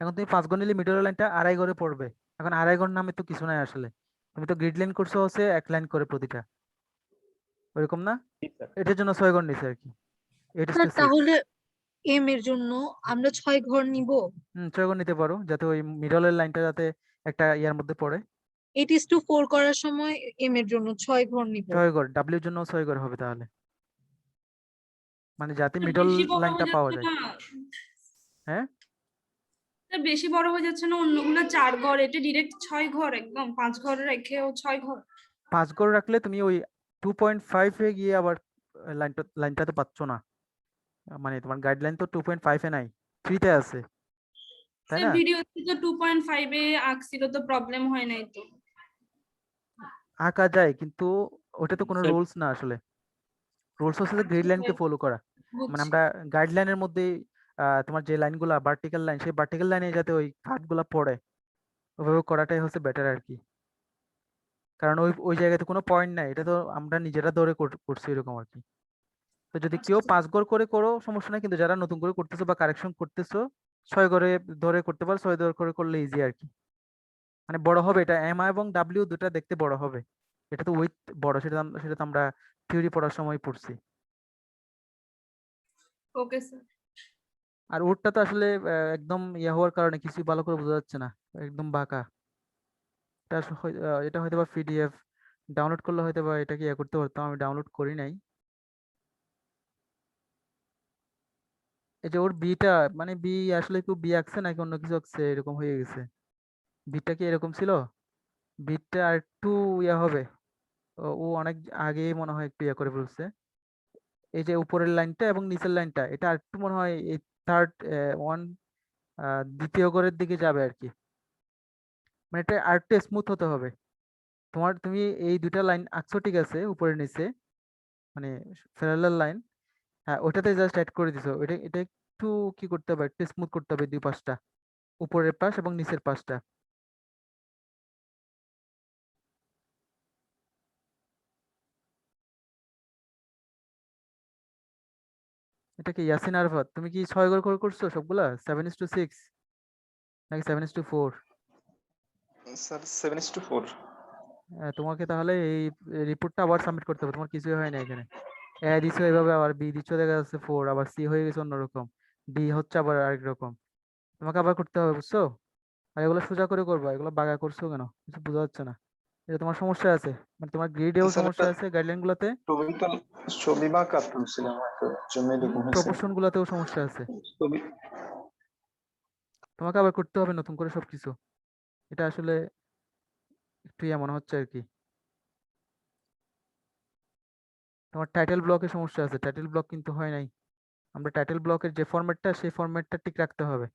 এখন তুমি 5 ঘর নিলে মিডলের লাইনটা 2.5 ঘরে পড়বে। এখন 2.5 ঘর নামে তো কিছু নাই আসলে। তুমি তো গ্রিড লাইন করছো হচ্ছে 1 লাইন করে প্রতিটা, ওইরকম না? জি স্যার। এটার জন্য 6 ঘর নিছে আর কি। 8 স্যার to 6। তাহলে এম এর জন্য আমরা 6 ঘর নিব। 6 ঘর নিতে পারো যাতে ওই মিডলের লাইনটা যাতে একটা ইয়ার মধ্যে পড়ে। 8:4 করার সময় এম এর জন্য 6 ঘর নিব। 6 ঘর, ডাব্লিউর জন্য 6 ঘর হবে তাহলে, মানে যাতে মিডল বেশি বড় লাইনটা হয়ে পাওয়া যাচ্ছে যায়। না, হ্যাঁ স্যার বেশি বড় হয়ে যাচ্ছে না? অন্যগুলো 4 ঘর, এটা ডিরেক্ট 6 ঘর, একদম 5 ঘর রেখেও 6 ঘর। 5 ঘর রাখলে তুমি ওই 2.5 এ গিয়ে আবার লাইনটা তো পাচ্ছ না। মানে তোমার গাইডলাইন তো 2.5 এ নাই, 3 তে আছে, তাই স্যার না? ভিডিওতে তো 2.5 এ আঁকছিল, তো প্রবলেম হয় নাই তো? আঁকা যায় কিন্তু ওটা তো কোনো স্যার রুলস না আসলে। রুলস হচ্ছে যে গ্রিড লাইনকে ফলো করা। মানে বুঝছি। আমরা গাইডলাইনের মধ্যে তোমার যে লাইনগুলা ভার্টিক্যাল লাইন, সেই ভার্টিক্যাল লাইনে যাতে ওই কাটগুলা পড়ে ওইভাবে করাটাই হচ্ছে বেটার আর কি। কারণ ওই ওই জায়গাতে কোনো পয়েন্ট নাই, এটা তো আমরা নিজেরা ধরে করছি এরকম আর কি। তো যদি কেউ 5 ঘর করে করো সমস্যা নাই, কিন্তু যারা নতুন করে করতেছো বা কারেকশন করতেছো 6 ঘরে ধরে করতে পারো, 6 ঘর করে করলে ইজি আর কি। মানে বড় হবে, এটা এম এবং ডাব্লিউ দুটা দেখতে বড় হবে। এটা তো উইথ বড়, সেটা তো আমরা থিওরি পড়ার সময় পড়ছি। Okay sir. আর ওরটা তো আসলে একদম ইয়া হওয়ার কারণে কিছুই ভালো করে বোঝা যাচ্ছে না, একদম বাঁকা। এটা হয়তো বা পিডিএফ ডাউনলোড করলে হয়তো বা এটাকে ইয়া করতে পারতাম, আমি ডাউনলোড করি নাই। এই যে ওর বিটা, মানে বি আসলে কেউ বি আঁকছে নাকি অন্য কিছু আঁকছে এরকম হয়ে গেছে। বিটটা কি এরকম ছিল? বিটটা আর একটু ইয়া হবে। ও অনেক আগে মনে হয় একটু ইয়া করে ফেলছে। এই যে উপরের লাইনটা এবং নিচের লাইনটা এটা আর একটু মনে হয় এই থার্ড ওয়ান দ্বিতীয় ঘরের দিকে যাবে আর কি। মানে এটা আর একটু স্মুথ হতে হবে। তুমি এই দুইটা লাইন আঁকছো ঠিক আছে উপরে নিচে, মানে প্যারালাল লাইন। হ্যাঁ ওটাতে জাস্ট অ্যাড করে দিছো। এটা এটা একটু কি করতে হবে, একটু স্মুথ করতে হবে দুই পাশটা, উপরের পাশ এবং নিচের পাশটা। এটা কি ইয়াসিন আরফাত, তুমি কি 6 ঘর করে করছো সবগুলা 7:6 নাকি 7:4? স্যার 7:4। তোমাকে তাহলে এই রিপোর্টটা আবার সাবমিট করতে হবে, তোমার কিছুই হয় না এখানে। এ দিছো এভাবে, আবার বি দিচ্ছ দেখা যাচ্ছে 4, আবার সি হয়ে গেছে অন্যরকম, ডি হচ্ছে আবার আরেক রকম, তোমাকে আবার করতে হবে, বুঝছো? আর এগুলো সোজা করে করবা, এগুলো বাঁকা করছো কেন কিছু বোঝা যাচ্ছে না। এটা তোমার সমস্যা আছে, মানে তোমার গ্রিডেও স্যার সমস্যা আছে, গাইডলাইন গুলাতে, ছবি তো ছবি বাঁকা তুলছিলাম জন্য এরকম হয়েছে প্রপোর্শন গুলাতেও সমস্যা আছে। ছবি। তোমাকে আবার করতে হবে নতুন করে সবকিছু। এটা আসলে একটু এমন হচ্ছে আর কি। তোমার টাইটেল ব্লকে সমস্যা আছে, টাইটেল ব্লক কিন্তু হয় নাই। আমরা টাইটেল ব্লকের যে ফরম্যাটটা, সেই ফরম্যাটটা ঠিক রাখতে হবে,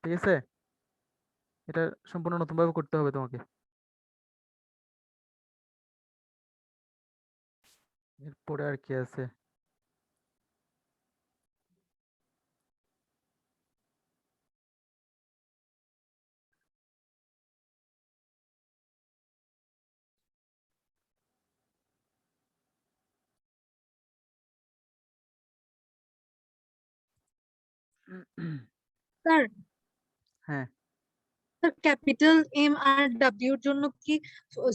ঠিক আছে? এটা সম্পূর্ণ নতুন ভাবে করতে হবে তোমাকে। এরপরে আর কি আছে? স্যার হ্যাঁ, স্যার ক্যাপিটাল এম আর ডাব্লিউর জন্য কি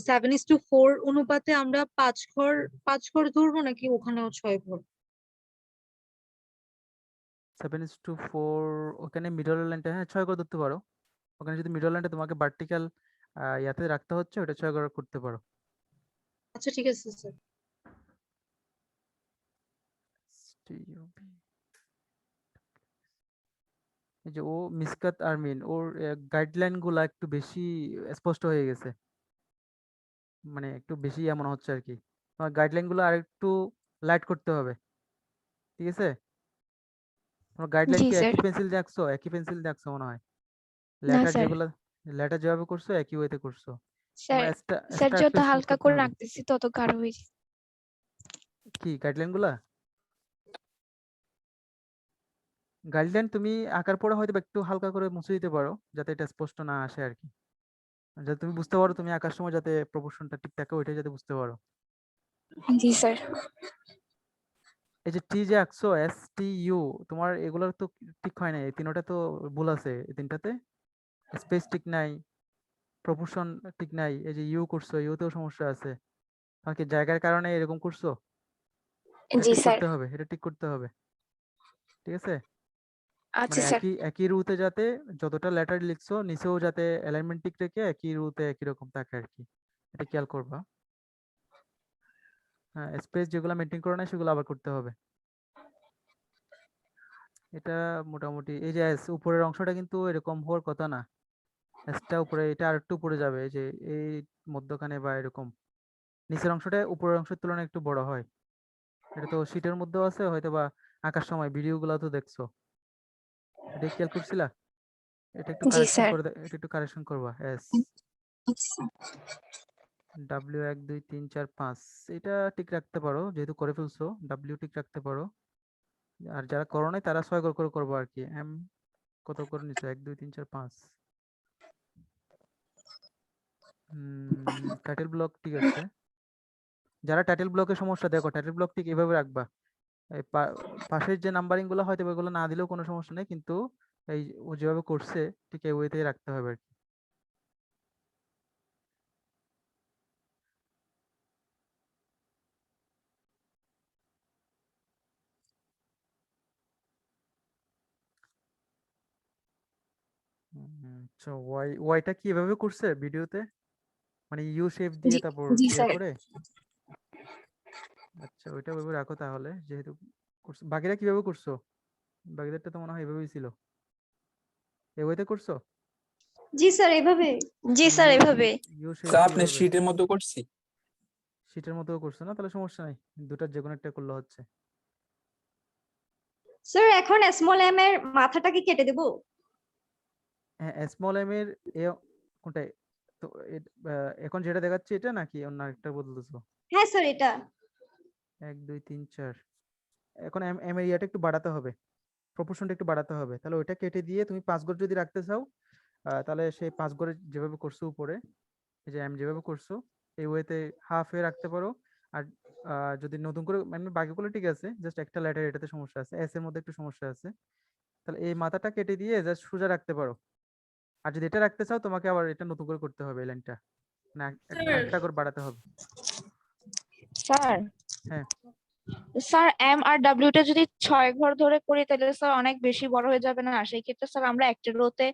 7:4 অনুপাতে আমরা 5 ঘর ধরবো নাকি ওখানেও 6 ঘর? 7:4, ওখানে মিডল লাইনটা হ্যাঁ 6 করে ধরতে পারো। ওখানে যদি মিডল লাইনটা তোমাকে ভার্টিক্যাল ইয়াতে রাখতে হচ্ছে, ওটা 6 করে করতে পারো। আচ্ছা ঠিক আছে স্যার। এই যে ও মিসকাত আরমিন, ওর গাইডলাইন গুলা একটু বেশি স্পষ্ট হয়ে গেছে, মানে একটু বেশি এমন হচ্ছে আর কি। তোমার গাইডলাইন গুলো আর একটু লাইট করতে হবে, ঠিক আছে? তোমার গাইডলাইন জি কি স্যার। একই পেন্সিল দেখছো? একই পেন্সিল দেখছো মনে হয়। না লেটার স্যার। যেগুলো, লেটার যেভাবে করছো একই ওয়েতে করছো। স্যার, তোমার স্যার স্টার যত পেজ হালকা করতে করে হবে। রাখতেছি তত গাঢ় হয়ে যাচ্ছে। কি গাইডলাইন গুলা? গাইডলাইন তুমি আঁকার পরে হয়তো বা একটু হালকা করে মুছে দিতে পারো, যাতে এটা স্পষ্ট না আসে আর কি। যাতে তুমি বুঝতে পারো, তুমি আঁকার সময় যাতে প্রপোর্শনটা ঠিক থাকে, ওইটাই যাতে বুঝতে পারো। জি স্যার। এই যে টি যে আঁকছো, এস টি ইউ, তোমার এগুলোর তো ঠিক হয় না, এই তিনটা তো ভুল আছে, এই তিনটাতে স্পেস ঠিক নাই, প্রপোর্শন ঠিক নাই। এই যে ইউ করছো, ইউতেও সমস্যা আছে। তোমার কি জায়গার কারণে এরকম করছো? এটা জি ঠিক স্যার। করতে হবে, এটা ঠিক করতে হবে, ঠিক আছে? আচ্ছা মানে স্যার। একই রুতে যাতে যতটা লেটার লিখছো, নিচেও যাতে অ্যালাইনমেন্ট ঠিক রেখে একই রুতে একই রকম থাকে আর কি। এটা খেয়াল করবা। হ্যাঁ, স্পেস যেগুলো মেনটেন করো না সেগুলো আবার করতে হবে। এটা মোটামুটি এই যে উপরের অংশটা কিন্তু এরকম হওয়ার কথা না, এসটা উপরে, এটা আরেকটু উপরে যাবে, এই যে এই মধ্যখানে বা এরকম। নিচের অংশটা উপরের অংশের তুলনায় একটু বড় হয়। এটা তো শীটের মধ্যেও আছে, হয়তো বা আঁকার সময় ভিডিওগুলো তো দেখছো, এটা খেয়াল করছিলা? এটা একটু জি কারেকশন স্যার। করে এটা একটু কারেকশন করবা। এস আচ্ছা। ডাব্লিউ 1 2 3 4 5 এটা ঠিক রাখতে পারো, যেহেতু করে ফেলছো ডাব্লিউ ঠিক রাখতে পারো। আর যারা করো নাই তারা 6 করে করবো আর কি। এম কত করে নিছো? 1 2 3 4 5। টাইটেল ব্লক ঠিক আছে। যারা টাইটেল ব্লকের সমস্যা, দেখো টাইটেল ব্লক ঠিক এভাবে রাখবা। এই পাশের যে নাম্বারিং গুলো হয়তো ওগুলো না দিলেও কোনো সমস্যা নেই, কিন্তু এই ও যেভাবে করছে ঠিক এই ওয়েতেই রাখতে হবে আর কি। আচ্ছা, ওয়াইটা কি এভাবে করছে ভিডিওতে, মানে ইউ শেপ দিয়ে জি তারপর জি ইয়া স্যার। করে? আচ্ছা, ওইটা ওইভাবে রাখো তাহলে, যেহেতু করছো। বাকিরা কিভাবে করছো? বাকিদেরটা তো মনে হয় এভাবেই ছিল। এই ওয়েতে করছো? জি স্যার এভাবে। জি মানে স্যার ইউ এভাবে। ইউ শেপ স্যার আপনি কিভাবে? শীটের মতো করছি। শীটের মতো করছো না, তাহলে সমস্যা নাই, দুটার যে কোনো একটা করলে হচ্ছে। স্যার এখন স্মল এম এর মাথাটা কি কেটে দেব? হ্যাঁ, স্মল এম এর এ কোনটা? তো এখন যেটা দেখাচ্ছি এটা নাকি অন্য একটা বদলেছো? হ্যাঁ স্যার এটা। 1 2 3 4। এখন এম এম এরিয়াটা একটু বাড়াতে হবে, প্রপোর্শনটা একটু বাড়াতে হবে। তাহলে ওইটা কেটে দিয়ে তুমি 5 গড় যদি রাখতে চাও, তাহলে সেই 5 গড়ে যেভাবে করছো উপরে, এই যে এম যেভাবে করছো এই ওয়েতে হাফ এ রাখতে পারো। আর যদি নতুন করে মানে বাকিগুলো ঠিক আছে, জাস্ট একটা লেটার এটাতে সমস্যা আছে, এস এর মধ্যে একটু সমস্যা আছে। তাহলে এই মাথাটা কেটে দিয়ে জাস্ট সোজা রাখতে পারো। আর যদি এটা রাখতে চাও তোমাকে আবার এটা নতুন করে করতে হবে এই লাইনটা। না স্যার একটা করে বাড়াতে হবে? স্যার হ্যাঁ স্যার এম আর ডাব্লিউ টা যদি 6 ঘর ধরে করি তাহলে স্যার অনেক বেশি বড় হয়ে যাবে না? সেই ক্ষেত্রে স্যার আমরা একটা রোতে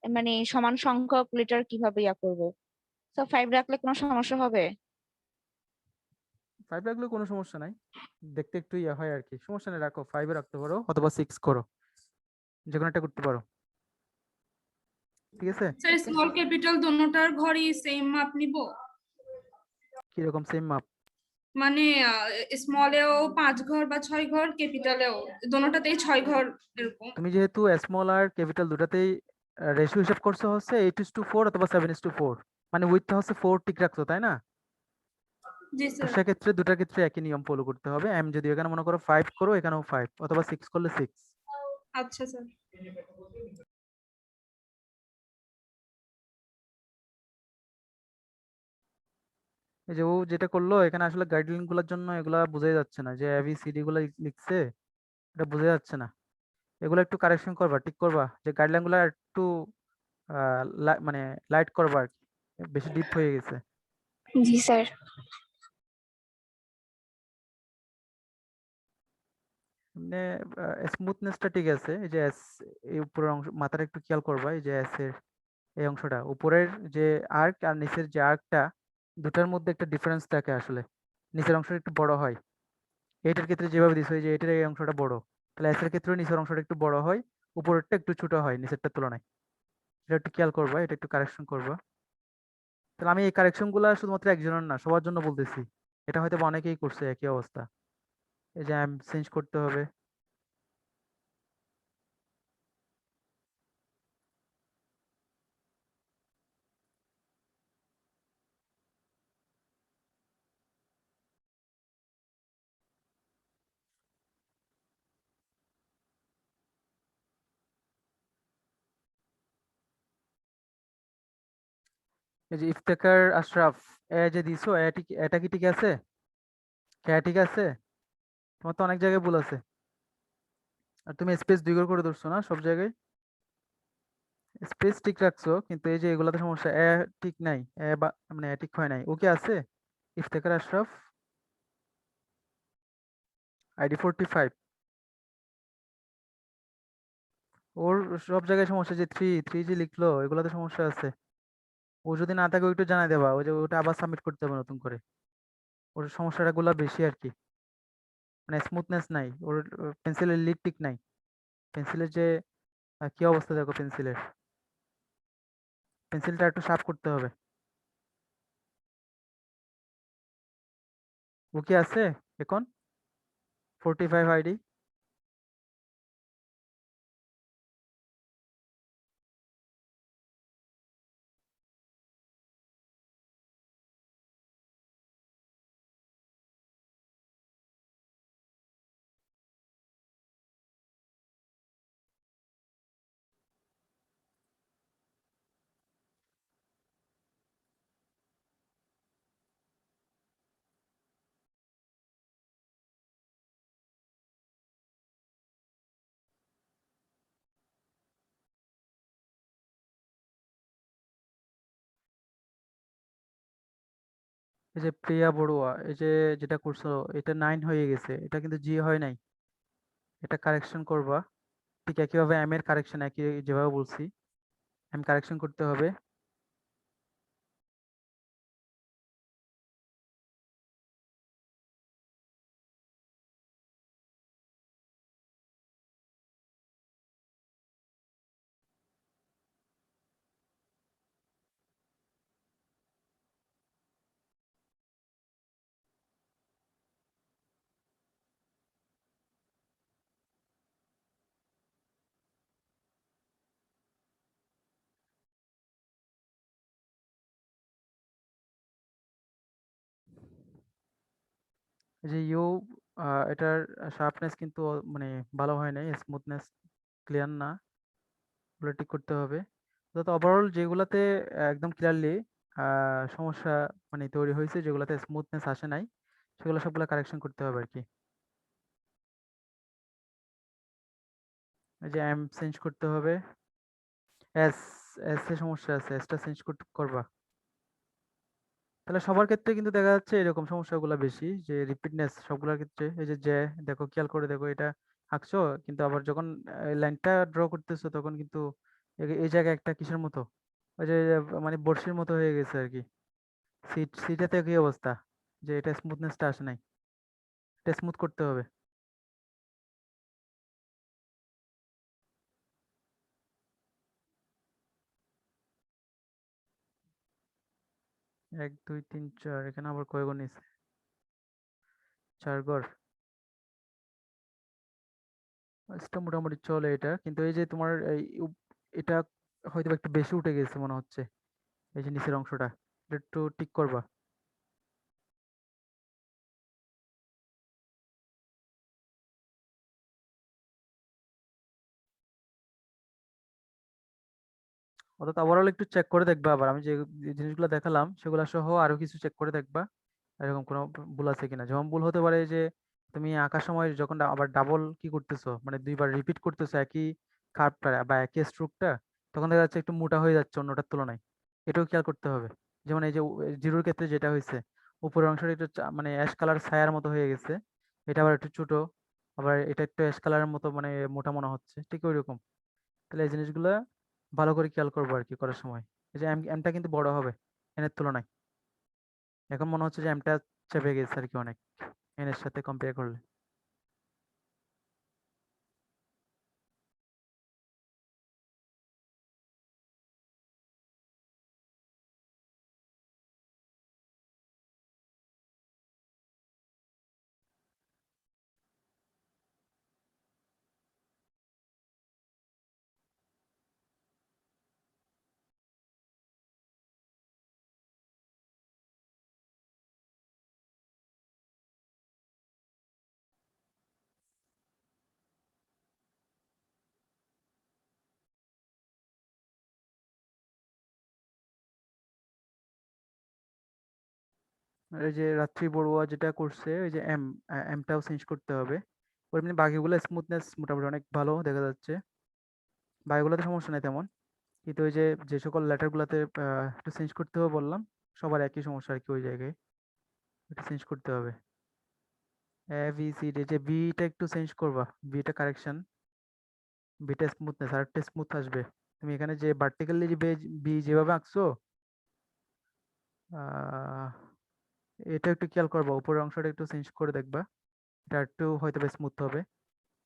মানে সমান সংখ্যক লিটার কিভাবে ইয়া করবো? স্যার 5 রাখলে কোনো সমস্যা হবে? 5 রাখলে কোনো সমস্যা নাই, দেখতে একটু ইয়া হয় আর কি, সমস্যা নেই, রাখো 5 এ রাখতে পারো অথবা 6 করো, যে কোনো একটা করতে পারো, ঠিক আছে? স্যার স্মল ক্যাপিটাল দোনোটার ঘরই সেম মাপ নিব? কিরকম সেম মাপ? মানে স্মলেও 5 ঘর বা 6 ঘর, ক্যাপিটালেও দোনোটাতেই 6 ঘর এরকম? তুমি যেহেতু স্মল আর ক্যাপিটাল দুটাতেই রেশিও হিসাব করছো হচ্ছে 8:4 অথবা 7:4, মানে উইথটা হচ্ছে 4 ঠিক রাখছো তাই না? জি তো স্যার। সেক্ষেত্রে দুটার ক্ষেত্রে একই নিয়ম ফলো করতে হবে। এম যদি এখানে মনে করো 5 করো, এখানেও 5 অথবা 6 করলে 6। আচ্ছা স্যার। এই যে ও যেটা করলো এখানে আসলে গাইডলাইন গুলোর জন্য এগুলা বোঝাই যাচ্ছে না, যে এবিসিডি গুলো লিখছে এটা বোঝা যাচ্ছে না, এগুলো একটু কারেকশন করবা, ঠিক করবা, যে গাইডলাইন গুলো একটু মানে লাইট করবা আর কি, বেশি ডিপ হয়ে গেছে। জি স্যার। মানে স্মুথনেসটা ঠিক আছে, এই যে এস, এই উপরের অংশ মাথাটা একটু খেয়াল করবা, এই যে এস এর এই অংশটা, উপরের যে আর্ক আর নিচের যে আর্কটা, দুটার মধ্যে একটা ডিফারেন্স থাকে আসলে, নিচের অংশটা একটু বড় হয়। এইটার ক্ষেত্রে যেভাবে দিছো, এই যে এটার এই অংশটা বড়, তাহলে এস এর ক্ষেত্রে নিচের অংশটা একটু বড় হয়, উপরেরটা একটু ছোট হয় নিচেরটার তুলনায়। এটা একটু খেয়াল করবা, এটা একটু কারেকশন করবা। তাহলে আমি এই কারেকশন গুলা শুধুমাত্র একজনের না, সবার জন্য বলতেছি, এটা হয়তো বা অনেকেই করছে একই অবস্থা। এই যে চেঞ্জ করতে হবে, এই যে ইফতেখার আশরাফ, এ যে দিছো এটা কি ঠিক আছে? কে ঠিক আছে? তোমার তো অনেক জায়গায় ভুল আছে, আর তুমি স্পেস 2 ঘর করে ধরছো না সব জায়গায়, স্পেস ঠিক রাখছো কিন্তু এই যে এগুলাতে সমস্যা, এ ঠিক নাই, এ মানে এ ঠিক হয় নাই। ওকে আছে ইফতেখার আশরাফ, আইডি 45, ওর সব জায়গায় সমস্যা, যে 3 যে লিখলো এগুলাতে সমস্যা আছে। ও যদি না থাকে ও একটু জানাই দেবা, ওই যে ওটা আবার সাবমিট করতে হবে নতুন করে, ওর সমস্যাটা গুলা বেশি আর কি, মানে স্মুথনেস নাই ওর, পেন্সিলের লিড ঠিক নাই, পেন্সিলের যে কি অবস্থা দেখো পেন্সিলের, পেন্সিলটা একটু শার্প করতে হবে। ও কি আছে এখন 45 আইডি? এই যে প্রিয়া বড়ুয়া, এই যে যেটা করছো এটা 9 হয়ে গেছে, এটা কিন্তু জি হয় নাই, এটা কারেকশন করবা। ঠিক একইভাবে এম এর কারেকশন একই যেভাবে বলছি, এম কারেকশন করতে হবে। এই যে ইউ, এটার শার্পনেস কিন্তু মানে ভালো হয় নাই, স্মুথনেস ক্লিয়ার না, ওগুলো ঠিক করতে হবে। তো ওভারঅল যেগুলাতে একদম ক্লিয়ারলি সমস্যা মানে তৈরি হয়েছে, যেগুলাতে স্মুথনেস আসে নাই, সেগুলো সবগুলো কারেকশন করতে হবে আর কি। এই যে এম চেঞ্জ করতে হবে, এস, এস এর সমস্যা আছে, এসটা চেঞ্জ করবা। তাহলে সবার ক্ষেত্রে কিন্তু দেখা যাচ্ছে এরকম সমস্যাগুলো বেশি, যে রিপিটনেস সবগুলোর ক্ষেত্রে। এই যে দেখো, খেয়াল করে দেখো, এটা আঁকছো কিন্তু আবার যখন লাইনটা ড্র করতেছো তখন কিন্তু এই জায়গায় একটা কিসের মতো, ওই যে মানে বড়শির মতো হয়ে গেছে আর কি। সিটাতে কি অবস্থা, যে এটা স্মুথনেসটা আসে নাই, এটা স্মুথ করতে হবে। এক দুই তিন চার, এখানে আবার কয় ঘর নিছে, 4 ঘর। এটা মোটামুটি চলে এটা, কিন্তু এই যে তোমার এটা হয়তো একটু বেশি উঠে গেছে মনে হচ্ছে, এই যে নিচের অংশটা, এটা একটু ঠিক করবা। অর্থাৎ ওভারঅল একটু চেক করে দেখবা, আবার আমি যে যে জিনিসগুলো দেখালাম সেগুলো সহ আরো কিছু চেক করে দেখবা এরকম কোনো ভুল আছে কিনা। যেমন ভুল হতে পারে যে তুমি আঁকার সময় যখন আবার ডাবল কি করতেছো, মানে দুইবার রিপিট করতেছো একই কার্ভটা বা একই স্ট্রোকটা, তখন দেখা যাচ্ছে একটু মোটা হয়ে যাচ্ছে অন্যটার তুলনায়। এটাও খেয়াল করতে হবে। যেমন এই যে জিরোর ক্ষেত্রে যেটা হয়েছে, উপরের অংশটা একটু মানে অ্যাশ কালার ছায়ার মতো হয়ে গেছে, এটা আবার একটু ছোট, আবার এটা একটু অ্যাশ কালারের মতো মানে মোটা মনে হচ্ছে, ঠিক ওই রকম। তাহলে এই জিনিসগুলো ভালো করে খেয়াল করবো আর কি করার সময়। এই যে এমটা কিন্তু বড় হবে এনের তুলনায়, এখন মনে হচ্ছে যে এমটা চেপে গেছে আর কি অনেক এনের সাথে কম্পেয়ার করলে। আর এই যে রাত্রি বড়ুয়া যেটা করছে, ওই যে এমটাও চেঞ্জ করতে হবে। ওর এমনি বাকিগুলো স্মুথনেস মোটামুটি অনেক ভালো দেখা যাচ্ছে, বাকিগুলোতে সমস্যা নেই তেমন। কিন্তু ওই যে যে সকল লেটার গুলাতে একটু চেঞ্জ করতে হবে বললাম, সবার একই সমস্যা আর কি ওই জায়গায়, একটু চেঞ্জ করতে হবে। এ বি সি ডি, যে বিটা একটু চেঞ্জ করবা, বিটা কারেকশন, বিটা স্মুথনেস আর একটা স্মুথ আসবে। তুমি এখানে যে ভার্টিক্যালি যে বি যেভাবে আঁকছো, আহ এটা একটু খেয়াল করবা, উপরের অংশটা একটু চেঞ্জ করে দেখবা, এটা একটু হয়তো স্মুথ হবে।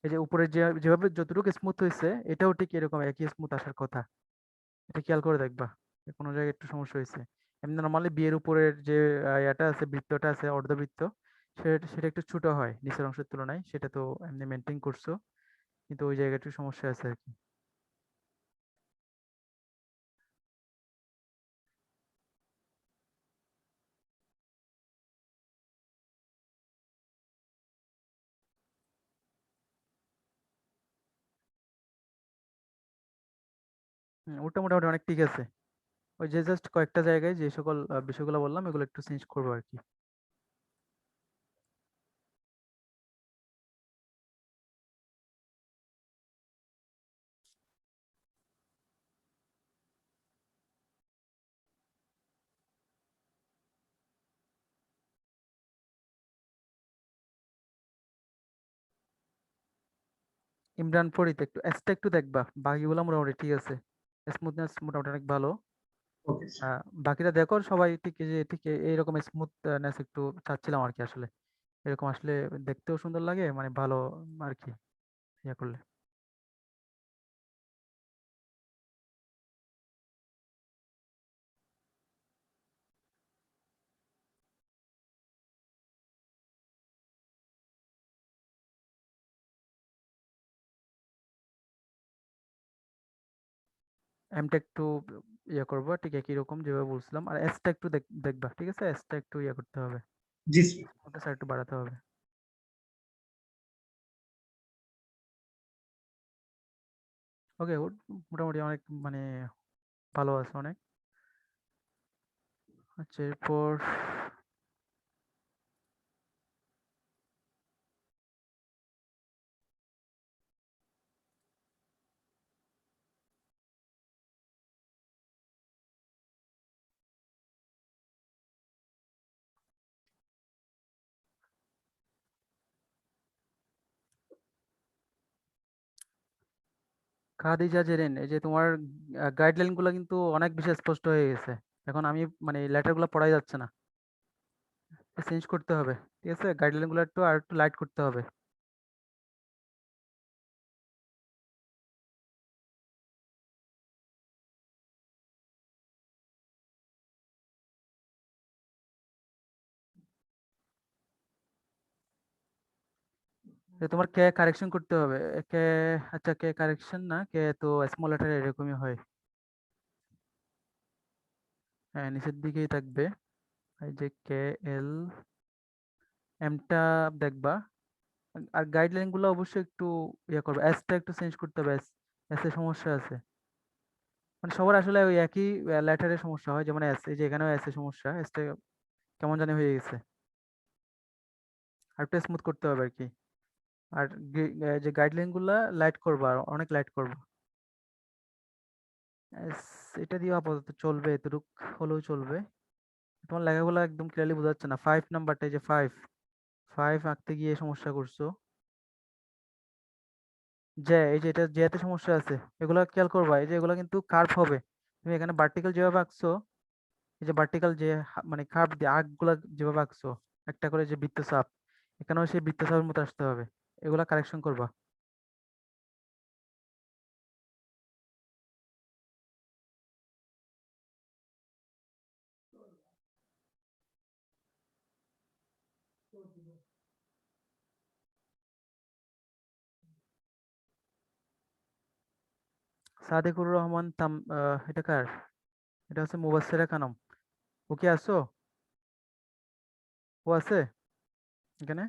এই যে উপরে যেভাবে যতটুকু স্মুথ হয়েছে, এটাও ঠিক এরকম একই স্মুথ আসার কথা, এটা খেয়াল করে দেখবা কোনো জায়গায় একটু সমস্যা হয়েছে। এমনি নর্মালি বিয়ের উপরের যে ইয়াটা আছে, বৃত্তটা আছে অর্ধবৃত্ত, সেটা সেটা একটু ছোট হয় নিচের অংশের তুলনায়, সেটা তো এমনি মেনটেন করছো, কিন্তু ওই জায়গায় একটু সমস্যা আছে আর কি। ওটা মোটামুটি অনেক ঠিক আছে। ওই যে জাস্ট কয়েকটা জায়গায় যে সকল বিষয়গুলো বললাম এগুলো একটু চেঞ্জ করবো আর কি। ইমরান ফরিদ, একটু এসটা একটু দেখবা, বাকিগুলো মোটামুটি ঠিক আছে, স্মুথনেস মোটামুটি অনেক ভালো। ওকে বাকিটা দেখো সবাই ঠিক যে ঠিক এইরকম স্মুথনেস একটু চাচ্ছিলাম আর কি আসলে, এরকম আসলে দেখতেও সুন্দর লাগে, মানে ভালো আর কি ইয়া করলে। এমটা একটু ইয়া করবা ঠিক একই রকম যেভাবে বলছিলাম, আর এসটা একটু দেখবা, ঠিক আছে, এসটা একটু ইয়া করতে হবে, জি ওটা স্যার একটু বাড়াতে হবে। ওকে, মোটামুটি অনেক মানে ভালো আছে অনেক। আচ্ছা, এরপর খাদিজা জেরিন, এই যে তোমার গাইডলাইন গুলো কিন্তু অনেক বেশি স্পষ্ট হয়ে গেছে। এখন আমি মানে লেটার গুলো পড়াই যাচ্ছে না, চেঞ্জ করতে হবে। ঠিক আছে, গাইডলাইন গুলো একটু আর একটু লাইট করতে হবে। তোমার কে কারেকশন করতে হবে, কে, আচ্ছা কে কারেকশন না, কে তো স্মল লেটার এরকমই হয়। হ্যাঁ, নিচের দিকেই থাকবে। এই যে কে এল এমটা দেখবা। আর গাইডলাইন গুলো অবশ্যই একটু ইয়ে করবে, এসটা একটু চেঞ্জ করতে হবে, এস এর সমস্যা আছে। মানে সবার আসলে ওই একই লেটারের সমস্যা হয়, যেমন এস, এই যে এখানেও এস এর সমস্যা, এসটা কেমন জানি হয়ে গেছে, আর একটু স্মুথ করতে হবে আর কি। আর যে গাইডলাইন গুলা লাইট করবা, অনেক লাইট করবা। এটা দিয়ে আপাতত চলবে, এতটুক হলেও চলবে। তোমার লেখাগুলো একদম ক্লিয়ারলি বোঝা যাচ্ছে না। 5 নাম্বারটা, এই যে 5 আঁকতে গিয়ে সমস্যা করছো। যে এই যে এটা যেতে সমস্যা আছে, এগুলো খেয়াল করবা। এই যে এগুলো কিন্তু কার্ভ হবে। তুমি এখানে ভার্টিক্যাল যেভাবে আঁকছো, এই যে ভার্টিক্যাল যে মানে কার্ভ দিয়ে আঁকগুলা যেভাবে আঁকছো, একটা করে যে বৃত্তচাপ, এখানেও সেই বৃত্তচাপের মতো আসতে হবে। এগুলা কারেকশন করবা। সাদেকুর রহমান এটা কার? এটা হচ্ছে মুবাসসিরা খানম। ও কি আছো? ও আছে এখানে?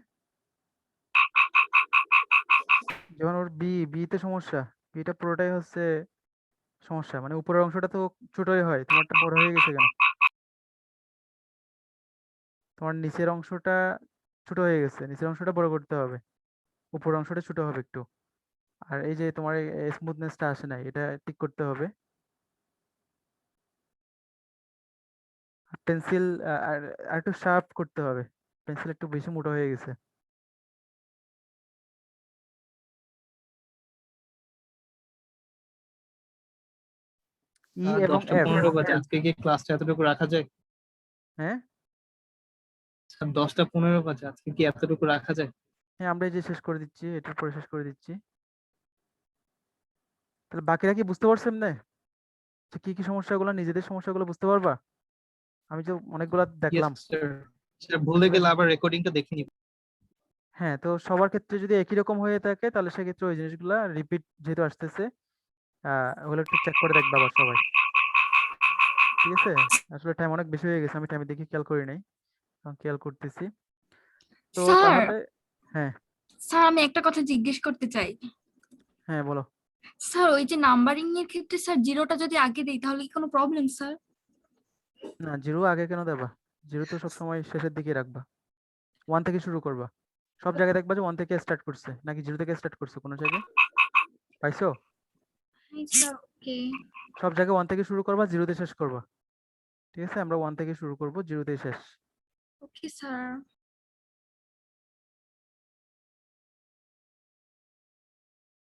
যেমন ওর বিতে সমস্যা, বিটা পুরোটাই হচ্ছে সমস্যা, মানে উপরের অংশটা তো ছোটই হয়, তোমারটা বড় হয়ে গেছে কেন? তোমার নিচের অংশটা ছোট হয়ে গেছে, নিচের অংশটা বড় করতে হবে, উপরের অংশটা ছোট হবে একটু। আর এই যে তোমার স্মুথনেসটা আসে নাই, এটা ঠিক করতে হবে। পেন্সিল আর আর একটু শার্প করতে হবে, পেন্সিল একটু বেশি মোটা হয়ে গেছে। ই এবং 10টা এফ। 15 বাজে, আজকে কি ক্লাসটা এতটুকু রাখা যায়? হ্যাঁ স্যার 10টা 15 বাজে, আজকে কি এতটুকু রাখা যায়? হ্যাঁ, আমরা এই যে শেষ করে দিচ্ছি, এটার পরে শেষ করে দিচ্ছি। তাহলে বাকিরা কি বুঝতে পারছেন না যে কি কি সমস্যাগুলো, নিজেদের সমস্যাগুলো বুঝতে পারবা? আমি যে অনেকগুলা ইয়েস দেখলাম। স্যার। স্যার ভুলে গেলে আবার রেকর্ডিংটা দেখে নিব। হ্যাঁ, তো সবার ক্ষেত্রে যদি একই রকম হয়ে থাকে, তাহলে সেক্ষেত্রে ওই জিনিসগুলা রিপিট যেহেতু আসতেছে, ওগুলো একটু চেক করে দেখবা আবার সবাই। ঠিক আছে, আসলে টাইম অনেক বেশি হয়ে গেছে, আমি টাইমের দিকে খেয়াল করি নাই, এখন খেয়াল করতেছি। তো স্যার, তাহলে হ্যাঁ স্যার আমি একটা কথা জিজ্ঞেস করতে চাই। হ্যাঁ বলো। স্যার ওই যে নাম্বারিং এর ক্ষেত্রে স্যার জিরোটা যদি আগে দেই তাহলে কি কোনো প্রবলেম স্যার? না, জিরো আগে কেন দেবা? জিরো তো সবসময় শেষের দিকে রাখবা, 1 থেকে শুরু করবা। সব জায়গায় দেখবা যে 1 থেকে স্টার্ট করছে, নাকি 0 থেকে স্টার্ট করছে কোনো জায়গায় পাইছো? হ্যাঁ স্যার, ওকে। সব জায়গায় 1 থেকে শুরু করবা, 0 তে শেষ করবা। ঠিক আছে, আমরা 1 থেকে শুরু করব, 0 তে শেষ। Okay sir.